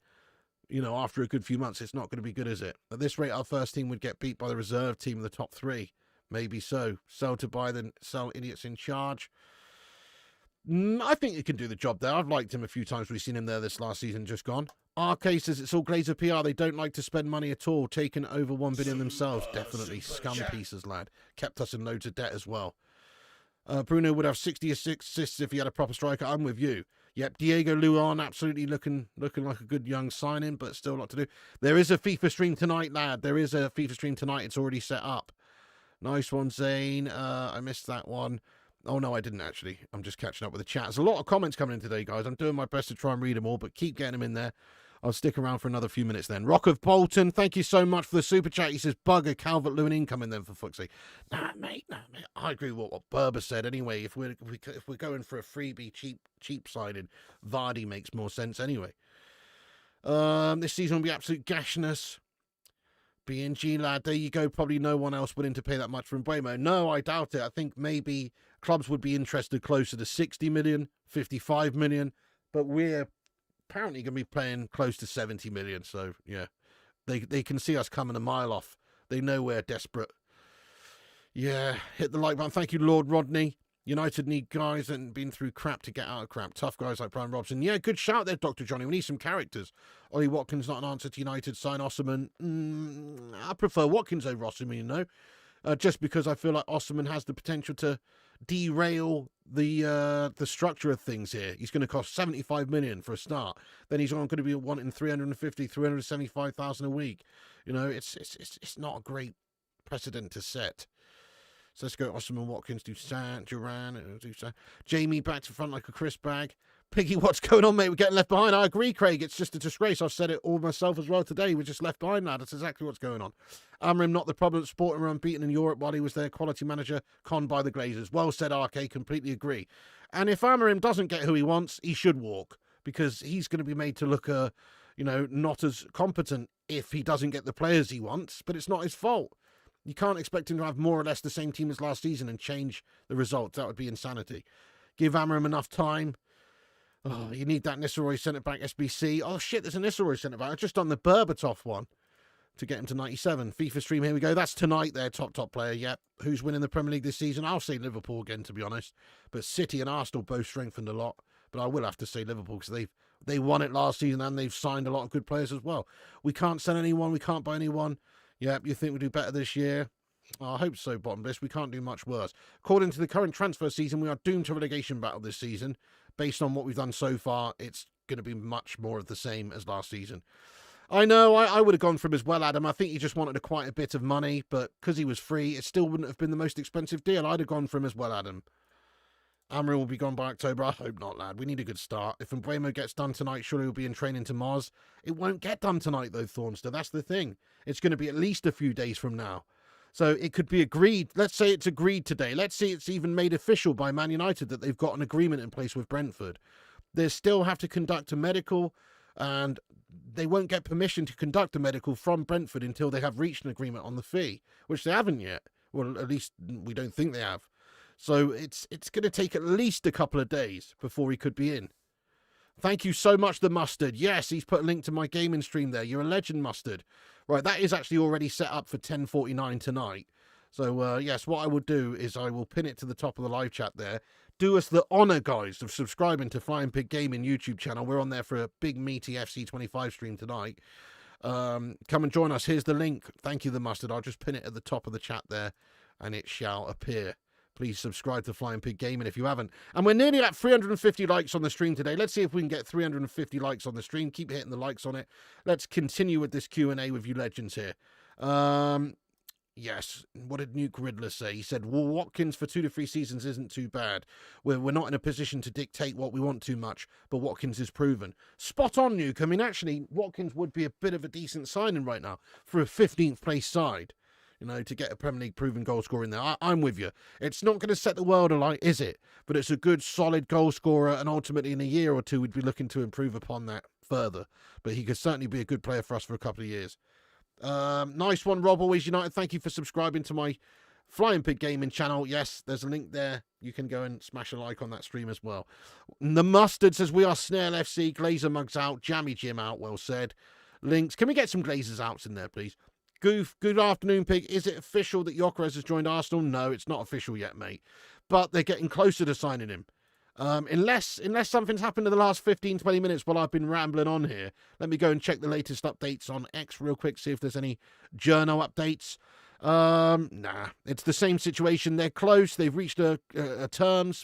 after a good few months, it's not going to be good, is it? At this rate, our first team would get beat by the reserve team in the top 3. maybe so. Sell to buy, then sell idiots in charge. I think he can do the job there. I've liked him a few times. We've seen him there this last season, just gone. RK says it's all Glazer PR. They don't like to spend money at all. Taking over 1 billion themselves. Definitely scum pieces, lad. Kept us in loads of debt as well. Bruno would have 60 assists if he had a proper striker. I'm with you. Yep, Diego Luan absolutely looking like a good young signing, but still a lot to do. There is a FIFA stream tonight, lad. There is a FIFA stream tonight. It's already set up. Nice one, Zane. I missed that one. Oh, no, I didn't actually. I'm just catching up with the chat. There's a lot of comments coming in today, guys. I'm doing my best to try and read them all, but keep getting them in there. I'll stick around for another few minutes then. Rock of Bolton, thank you so much for the super chat. He says, bugger Calvert-Lewin incoming then, for fuck's sake. Nah, mate. I agree with what Berber said. Anyway, if we're going for a freebie, cheap siding, Vardy makes more sense anyway. This season will be absolute gashness. B&G, lad, there you go. Probably no one else willing to pay that much for Mbeumo. No, I doubt it. I think maybe clubs would be interested closer to 60 million, 55 million, but we're apparently going to be playing close to 70 million. So, yeah, they can see us coming a mile off. They know we're desperate. Yeah, hit the like button. Thank you, Lord Rodney. United need guys that have been through crap to get out of crap. Tough guys like Brian Robson. Yeah, good shout there, Dr. Johnny. We need some characters. Ollie Watkins not an answer to United. Sign Osserman. I prefer Watkins over Osserman, you know. Just because I feel like Osserman has the potential to derail the structure of things here. He's going to cost 75 million for a start. Then he's going to be wanting 350, 375,000 a week. You know, it's not a great precedent to set. So let's go Osserman, Watkins, do Duran, do Jamie back to front like a crisp bag. Piggy, what's going on, mate? We're getting left behind. I agree, Craig. It's just a disgrace. I've said it all myself as well today. We're just left behind, lad. That's exactly what's going on. Amorim, not the problem. Sporting were unbeaten in Europe while he was their quality manager, conned by the Glazers. Well said, RK. Completely agree. And if Amorim doesn't get who he wants, he should walk, because he's going to be made to look, not as competent if he doesn't get the players he wants. But it's not his fault. You can't expect him to have more or less the same team as last season and change the results. That would be insanity. Give Amorim enough time. Oh, you need that Nistelrooy centre-back SBC. Oh, shit, there's a Nistelrooy centre-back. I've just done the Berbatov one to get him to 97. FIFA stream, here we go. That's tonight there, top player. Yep. Who's winning the Premier League this season? I'll say Liverpool again, to be honest. But City and Arsenal both strengthened a lot. But I will have to say Liverpool, because they won it last season and they've signed a lot of good players as well. We can't sell anyone. We can't buy anyone. Yep, you think we'll do better this year? I hope so, bottom list. We can't do much worse. According to the current transfer season, we are doomed to relegation battle this season. Based on what we've done so far, it's going to be much more of the same as last season. I know, I would have gone for him as well, Adam. I think he just wanted quite a bit of money, but because he was free, it still wouldn't have been the most expensive deal. I'd have gone for him as well, Adam. Amorim will be gone by October. I hope not, lad. We need a good start. If Mbeumo gets done tonight, surely he'll be in training to Mars. It won't get done tonight, though, Thornster. That's the thing. It's going to be at least a few days from now. So it could be agreed. Let's say it's agreed today. Let's see it's even made official by Man United that they've got an agreement in place with Brentford. They still have to conduct a medical, and they won't get permission to conduct a medical from Brentford until they have reached an agreement on the fee, which they haven't yet. Well, at least we don't think they have. So it's going to take at least a couple of days before he could be in. Thank you so much, The Mustard. Yes, he's put a link to my gaming stream there. You're a legend, Mustard. Right, that is actually already set up for 10:49 tonight. So, yes, what I will do is I will pin it to the top of the live chat there. Do us the honour, guys, of subscribing to Flying Pig Gaming YouTube channel. We're on there for a big, meaty FC25 stream tonight. Come and join us. Here's the link. Thank you, The Mustard. I'll just pin it at the top of the chat there, and it shall appear. Please subscribe to Flying Pig Gaming if you haven't. And we're nearly at 350 likes on the stream today. Let's see if we can get 350 likes on the stream. Keep hitting the likes on it. Let's continue with this Q&A with you legends here. Yes, what did Nuke Riddler say? He said, well, Watkins for 2 to 3 seasons isn't too bad. We're not in a position to dictate what we want too much, but Watkins is proven. Spot on, Nuke. I mean, actually, Watkins would be a bit of a decent signing right now for a 15th place side. You know, to get a Premier League proven goal scorer in there. I'm with you. It's not going to set the world alight, is it? But it's a good, solid goal scorer, and ultimately in a year or two, we'd be looking to improve upon that further. But he could certainly be a good player for us for a couple of years. Nice one, Rob, Always United. Thank you for subscribing to my Flying Pig Gaming channel. Yes, there's a link there. You can go and smash a like on that stream as well. The Mustard says, we are Snail FC. Glazer mugs out. Jammy Jim out. Well said. Links. Can we get some Glazers outs in there, please? Goof, good afternoon, Pig. Is it official that Gyökeres has joined Arsenal? No, it's not official yet, mate. But they're getting closer to signing him. Unless something's happened in the last 15, 20 minutes while I've been rambling on here. Let me go and check the latest updates on X real quick, see if there's any journal updates. Nah, it's the same situation. They're close. They've reached a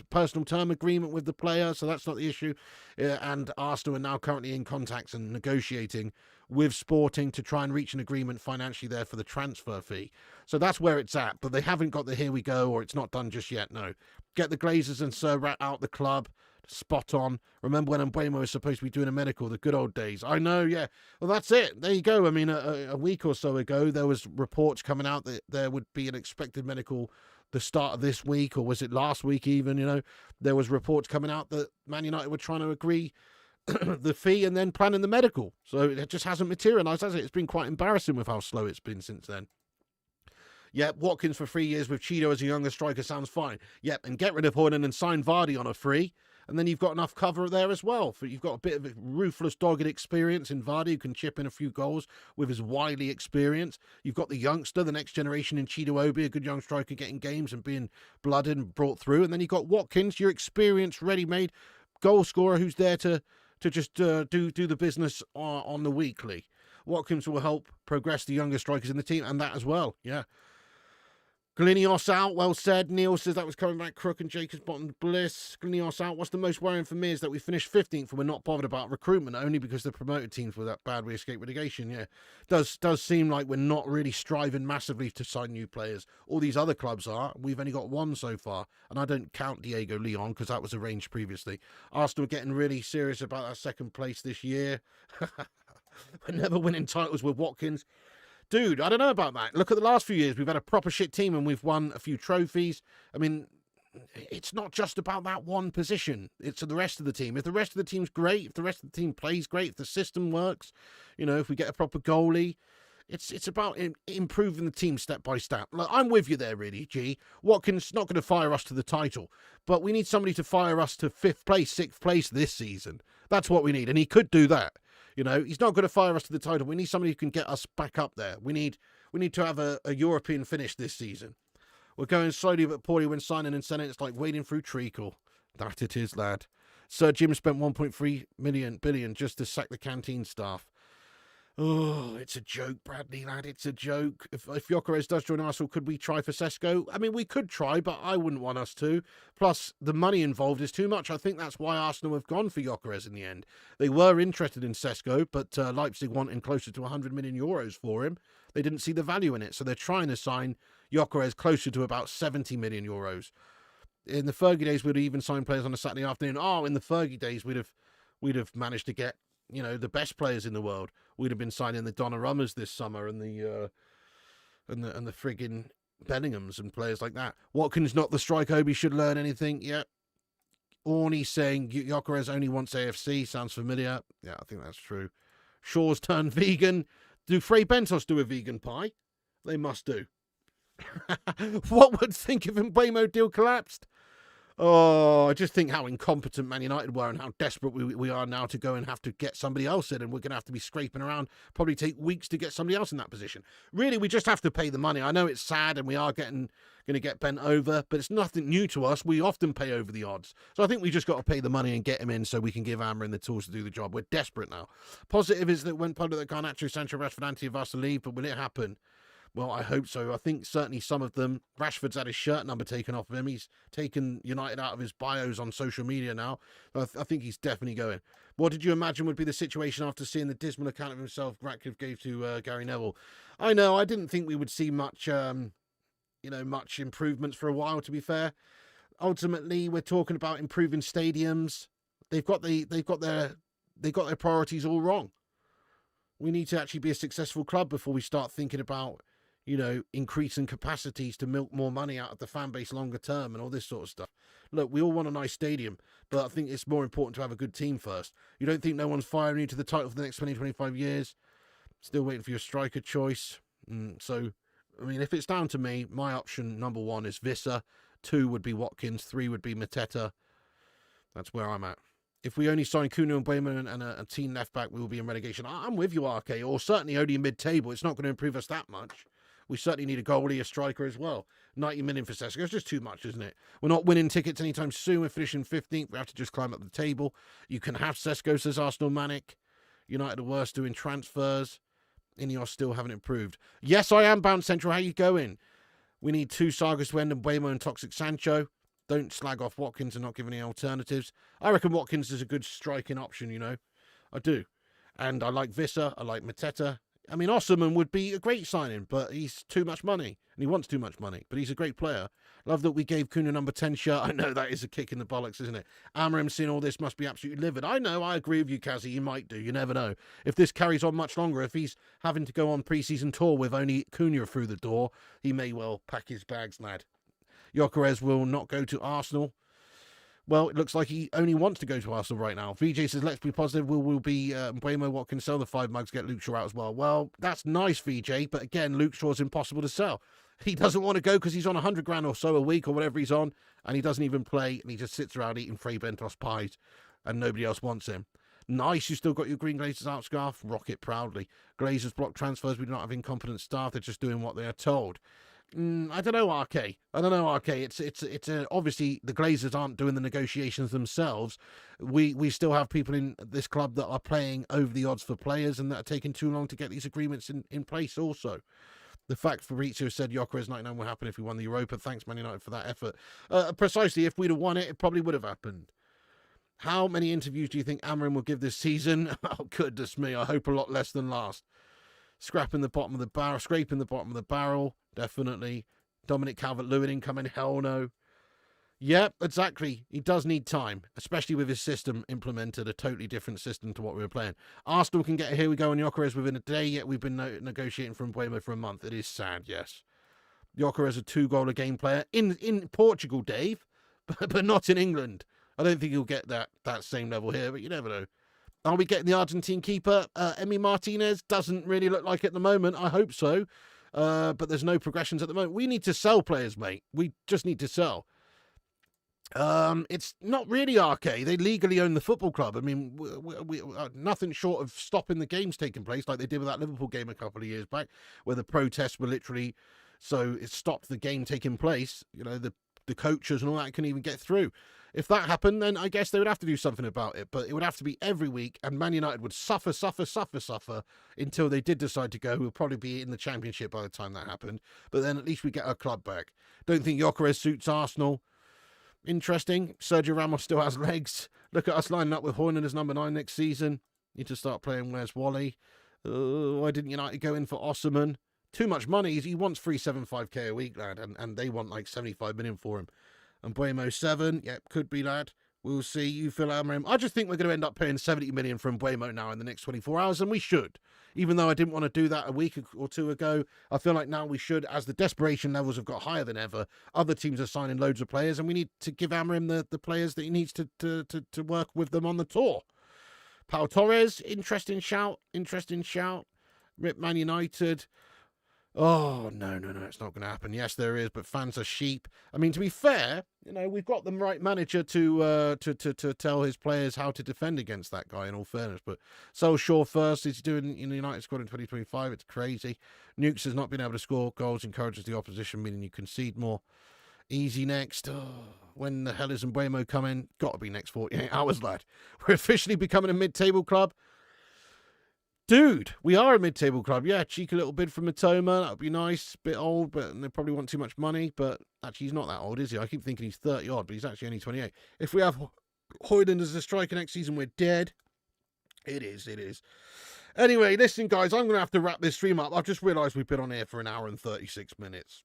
personal term agreement with the player, so that's not the issue. And Arsenal are now currently in contacts and negotiating with Sporting to try and reach an agreement financially there for the transfer fee. So that's where it's at, but they haven't got the here we go or it's not done just yet, no. Get the Glazers and Sir Rat out the club. Spot on. Remember when Mbeumo was supposed to be doing a medical, the good old days. I know, yeah. Well, that's it. There you go. I mean, a week or so ago, there was reports coming out that there would be an expected medical the start of this week, or was it last week even, you know? There was reports coming out that Man United were trying to agree the fee and then planning the medical. So it just hasn't materialised, has it? It's been quite embarrassing with how slow it's been since then. Yep, Watkins for 3 years with Cheeto as a younger striker sounds fine. Yep, and get rid of Hornan and sign Vardy on a free. And then you've got enough cover there as well. You've got a bit of a ruthless, dogged experience in Vardy who can chip in a few goals with his wily experience. You've got the youngster, the next generation in Cheeto Obi, a good young striker getting games and being blooded and brought through. And then you've got Watkins, your experienced, ready-made goal scorer who's there to just do the business on the weekly. Watkins will help progress the younger strikers in the team and that as well, yeah. Glinios out, well said. Neil says that was coming back crook and Jacobs bottom bliss. Glinios out. What's the most worrying for me is that we finished 15th and we're not bothered about recruitment, only because the promoted teams were that bad we escaped relegation. Yeah, does seem like we're not really striving massively to sign new players. All these other clubs are. We've only got one so far, and I don't count Diego Leon because that was arranged previously. Arsenal are getting really serious about our second place this year. We're never winning titles with Watkins. Dude, I don't know about that. Look at the last few years. We've had a proper shit team and we've won a few trophies. I mean, it's not just about that one position. It's the rest of the team. If the rest of the team's great, if the rest of the team plays great, if the system works, you know, if we get a proper goalie, it's about improving the team step by step. Like, I'm with you there, really, G. Watkins not going to fire us to the title, but we need somebody to fire us to 5th place, 6th place this season. That's what we need, and he could do that. You know, he's not going to fire us to the title. We need somebody who can get us back up there. We need to have a European finish this season. We're going slowly but poorly when signing and selling. It's like wading through treacle. That it is, lad. Sir Jim spent 1.3 billion just to sack the canteen staff. Oh, it's a joke, Bradley, lad. It's a joke. If Gyökeres does join Arsenal, could we try for Sesko? I mean, we could try, but I wouldn't want us to. Plus, the money involved is too much. I think that's why Arsenal have gone for Gyökeres in the end. They were interested in Sesko, but Leipzig wanting closer to 100 million euros for him. They didn't see the value in it, so they're trying to sign Gyökeres closer to about 70 million euros. In the Fergie days, we'd even sign players on a Saturday afternoon. Oh, in the Fergie days, we'd have managed to get, you know, the best players in the world. We'd have been signing the Donnarummas this summer and the friggin' Bellinghams and players like that. Watkins not the striker. Obi should learn anything. Yeah. Orney saying Gyökeres only wants AFC. Sounds familiar. Yeah, I think that's true. Shaw's turned vegan. Do Frey Bentos do a vegan pie? They must do. What would think if Mbeumo deal collapsed? Oh, I just think how incompetent Man United were and how desperate we are now to go and have to get somebody else in, and we're going to have to be scraping around, probably take weeks to get somebody else in that position. Really, we just have to pay the money. I know it's sad and we are going to get bent over, but it's nothing new to us. We often pay over the odds. So I think we just got to pay the money and get him in so we can give Amorim the tools to do the job. We're desperate now. Positive is that when public that Garnacho, Sancho, Rashford, Anti have asked to leave, but will it happen? Well, I hope so. I think certainly some of them. Rashford's had his shirt number taken off of him. He's taken United out of his bios on social media now. I think he's definitely going. What did you imagine would be the situation after seeing the dismal account of himself Ratcliffe gave to Gary Neville? I know. I didn't think we would see much, much improvements for a while, to be fair. Ultimately, we're talking about improving stadiums. They've got their priorities all wrong. We need to actually be a successful club before we start thinking about, you know, increasing capacities to milk more money out of the fan base longer term and all this sort of stuff. Look, we all want a nice stadium, but I think it's more important to have a good team first. You don't think no one's firing you to the title for the next 20, 25 years? Still waiting for your striker choice. So, I mean, if it's down to me, my option number 1 is Visser. 2 would be Watkins. 3 would be Mateta. That's where I'm at. If we only sign Cunha and Mbeumo and a team left back, we will be in relegation. I'm with you, RK, or certainly only mid-table. It's not going to improve us that much. We certainly need a goalie, a striker as well. 90 million for Sesko. It's just too much, isn't it? We're not winning tickets anytime soon. We're finishing 15th. We have to just climb up the table. You can have Sesko, says Arsenal Manic. United are worse doing transfers. Ineos still haven't improved. Yes, I am bound central. How you going? We need 2 Sagas to end and Mbeumo and Toxic Sancho. Don't slag off Watkins and not give any alternatives. I reckon Watkins is a good striking option, you know. I do. And I like Visser. I like Mateta. I mean, Osimhen would be a great signing, but he's too much money. And he wants too much money. But he's a great player. Love that we gave Cunha number 10 shirt. I know that is a kick in the bollocks, isn't it? Amorim seeing all this must be absolutely livid. I know. I agree with you, Kazzy. You might do. You never know. If this carries on much longer, if he's having to go on pre-season tour with only Cunha through the door, he may well pack his bags, lad. Gyökeres will not go to Arsenal. Well, it looks like he only wants to go to Arsenal right now. VJ says, let's be positive. We'll be Mbeumo, Watkins, sell the 5 mugs, get Luke Shaw out as well. Well, that's nice, VJ. But again, Luke Shaw's impossible to sell. He doesn't want to go because he's on 100 grand or so a week or whatever he's on. And he doesn't even play. And he just sits around eating Frey Bentos pies. And nobody else wants him. Nice, you still got your Green Glazers out scarf. Rock it proudly. Glazers block transfers. We do not have incompetent staff. They're just doing what they are told. I don't know, RK. I don't know, RK. It's obviously the Glazers aren't doing the negotiations themselves. We still have people in this club that are playing over the odds for players and that are taking too long to get these agreements in place also. The fact Fabrizio said Gyökeres 99 will happen if we won the Europa. Thanks, Man United, for that effort. Precisely, if we'd have won it, it probably would have happened. How many interviews do you think Amorim will give this season? Oh, goodness me. I hope a lot less than last. Scraping the bottom of the barrel, definitely. Dominic Calvert-Lewin incoming, hell no. Yep, exactly. He does need time, especially with his system implemented, a totally different system to what we were playing. Arsenal can get a here we go on Gyökeres within a day, yet we've been negotiating from Mbeumo for a month. It is sad, yes. Gyökeres a 2-goal-a-game player in Portugal, Dave, but not in England. I don't think he'll get that same level here, but you never know. Are we getting the Argentine keeper? Emi Martinez doesn't really look like it at the moment. I hope so. But there's no progressions at the moment. We need to sell players, mate. We just need to sell. It's not really RK. They legally own the football club. I mean, we nothing short of stopping the games taking place like they did with that Liverpool game a couple of years back, where the protests were literally, so it stopped the game taking place. You know, the coaches and all that couldn't even get through. If that happened, then I guess they would have to do something about it. But it would have to be every week, and Man United would suffer until they did decide to go. We'll probably be in the Championship by the time that happened. But then at least we get our club back. Don't think Gyökeres suits Arsenal. Interesting. Sergio Ramos still has legs. Look at us lining up with Højlund as number 9 next season. Need to start playing Where's Wally. Why didn't United go in for Osimhen? Too much money. He wants 375k a week, lad, and they want like 75 million for him. And Mbeumo 7, yep, could be, lad. We'll see. You, Phil Amorim. I just think we're going to end up paying 70 million for Mbeumo now in the next 24 hours, and we should. Even though I didn't want to do that a week or two ago, I feel like now we should, as the desperation levels have got higher than ever. Other teams are signing loads of players, and we need to give Amorim the players that he needs to work with them on the tour. Pau Torres, interesting shout. Rip Man United. Oh, no, it's not going to happen. Yes, there is, but fans are sheep. I mean, to be fair, you know, we've got the right manager to tell his players how to defend against that guy, in all fairness. But Solskjaer first, he's doing in the United squad in 2025. It's crazy. Nukes has not been able to score goals, encourages the opposition, meaning you concede more. Easy next. Oh, when the hell is Mbeumo coming? Got to be next 48 hours, lad. We're officially becoming a mid-table club. Dude, we are a mid-table club. Yeah, cheeky little bid from Matoma. That would be nice. Bit old, but they probably want too much money. But actually, he's not that old, is he? I keep thinking he's 30-odd, but he's actually only 28. If we have Højlund as a striker next season, we're dead. It is. Anyway, listen, guys, I'm going to have to wrap this stream up. I've just realised we've been on air for 1 hour and 36 minutes.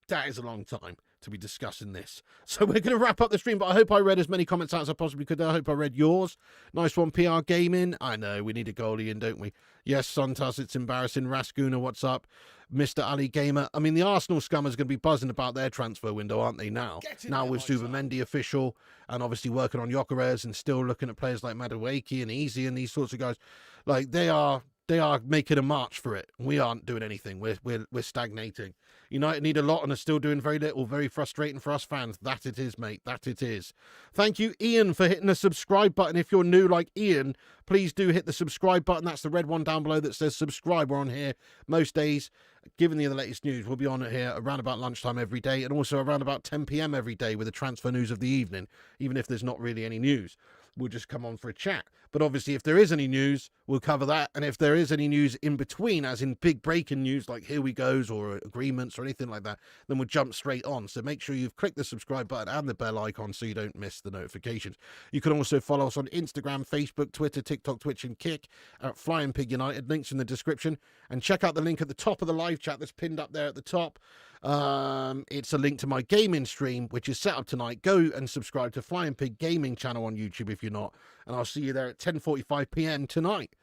That is a long time to be discussing this. So we're going to wrap up the stream, but I hope I read as many comments out as I possibly could. I hope I read yours. Nice one, PR Gaming. I know, we need a goalie in, don't we? Yes, Sontas, it's embarrassing. Raskuna, what's up? Mr. Ali Gamer. I mean, the Arsenal scummers are going to be buzzing about their transfer window, aren't they, now? Now with Zubimendi official, and obviously working on Gyökeres, and still looking at players like Madueke and Easy and these sorts of guys. Like, they are They are making a march for it. We aren't doing anything. We're stagnating. United need a lot and are still doing very little. Very frustrating for us fans. That it is, mate. That it is. Thank you, Ian, for hitting the subscribe button. If you're new like Ian, please do hit the subscribe button. That's the red one down below that says subscribe. We're on here most days. Given the latest news, we'll be on it here around about lunchtime every day and also around about 10 p.m. every day with the transfer news of the evening, even if there's not really any news. We'll just come on for a chat. But obviously, if there is any news, we'll cover that. And if there is any news in between, as in big breaking news like here we goes or agreements or anything like that, then we'll jump straight on. So make sure you've clicked the subscribe button and the bell icon so you don't miss the notifications. You can also follow us on Instagram, Facebook, Twitter, TikTok, Twitch, and Kick at Flying Pig United. Links in the description. And check out the link at the top of the live chat that's pinned up there at the top. It's a link to my gaming stream, which is set up tonight. Go and subscribe to Flying Pig Gaming channel on YouTube if you're not. And I'll see you there at 10:45 p.m. tonight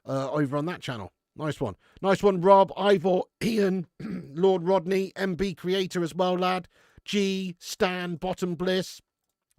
over on that channel. Nice one. Nice one, Rob, Ivor, Ian, Lord Rodney, MB Creator as well, lad. G, Stan, Bottom Bliss,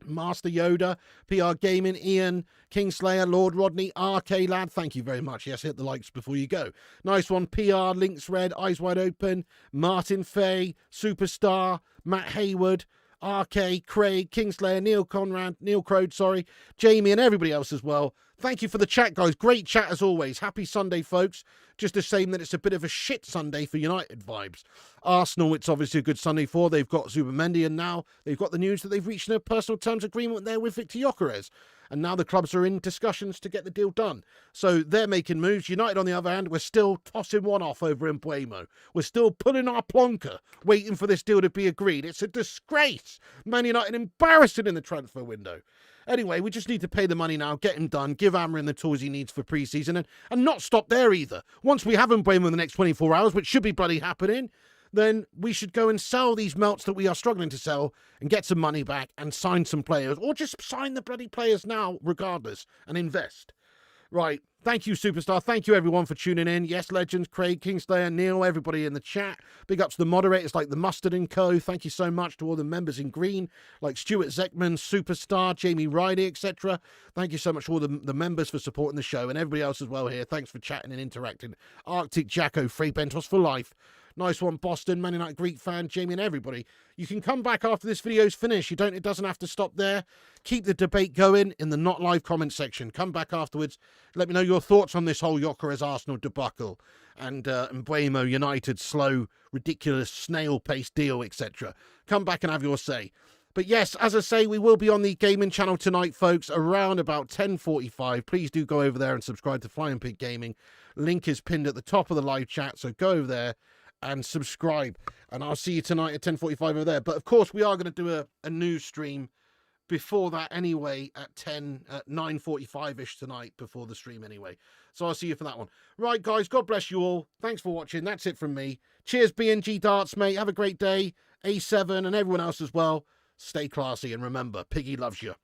Master Yoda, PR Gaming, Ian, Kingslayer, Lord Rodney, RK lad, thank you very much. Yes, hit the likes before you go. Nice one, PR, Links Red, Eyes Wide Open, Martin Fay, Superstar, Matt Hayward, RK, Craig, Kingslayer, Neil Crode, sorry, Jamie and everybody else as well. Thank you for the chat, guys. Great chat as always. Happy Sunday, folks. Just a shame that it's a bit of a shit Sunday for United vibes. Arsenal, it's obviously a good Sunday for. They've got Zubimendi, and now they've got the news that they've reached a personal terms agreement there with Viktor Gyokeres. And now the clubs are in discussions to get the deal done. So they're making moves. United, on the other hand, we're still tossing one off over Mbeumo. We're still pulling our plonker, waiting for this deal to be agreed. It's a disgrace. Man United embarrassing in the transfer window. Anyway, we just need to pay the money now, get him done, give Amorim the tools he needs for pre-season, and not stop there either. Once we have Mbeumo in the next 24 hours, which should be bloody happening, then we should go and sell these melts that we are struggling to sell and get some money back and sign some players, or just sign the bloody players now regardless and invest. Right, thank you, Superstar. Thank you, everyone, for tuning in. Yes, Legends, Craig, Kingslayer, Neil, everybody in the chat. Big up to the moderators like the Mustard & Co. Thank you so much to all the members in green, like Stuart Zeckman, Superstar, Jamie Riley, etc. Thank you so much to all the members for supporting the show and everybody else as well here. Thanks for chatting and interacting. Arctic Jacko, Free Bentos for life. Nice one, Boston, Man United Greek fan, Jamie and everybody. You can come back after this video's finished. It doesn't have to stop there. Keep the debate going in the not live comment section. Come back afterwards. Let me know your thoughts on this whole Gyökeres Arsenal debacle and Mbeumo United slow, ridiculous, snail-paced deal, etc. Come back and have your say. But yes, as I say, we will be on the gaming channel tonight, folks, around about 10:45. Please do go over there and subscribe to Flying Pig Gaming. Link is pinned at the top of the live chat, so go over there and subscribe, and I'll see you tonight at 10:45 over there. But of course, we are going to do a news stream before that anyway at 9:45ish tonight before the stream anyway. So I'll see you for that one. Right, guys, God bless you all. Thanks for watching. That's it from me. Cheers, BNG Darts, mate. Have a great day. A7 and everyone else as well. Stay classy, and remember, Piggy loves you.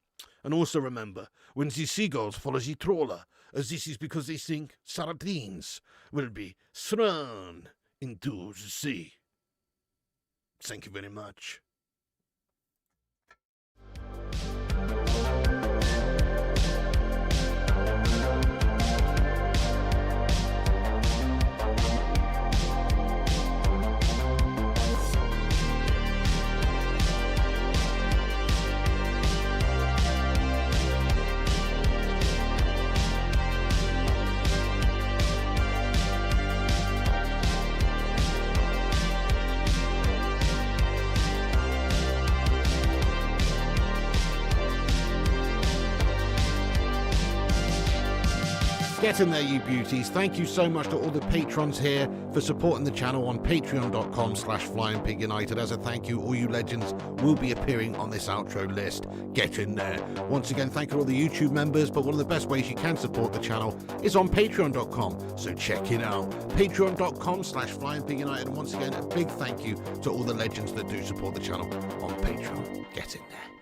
And also remember, when the seagulls follow the trawler, this is because they think sardines will be thrown into the sea. Thank you very much. Get in there, you beauties. Thank you so much to all the patrons here for supporting the channel on patreon.com/FlyingPigUnited. As a thank you, all you legends will be appearing on this outro list. Get in there. Once again, thank you to all the YouTube members, but one of the best ways you can support the channel is on patreon.com. So check it out. Patreon.com/FlyingPigUnited. And once again, a big thank you to all the legends that do support the channel on Patreon. Get in there.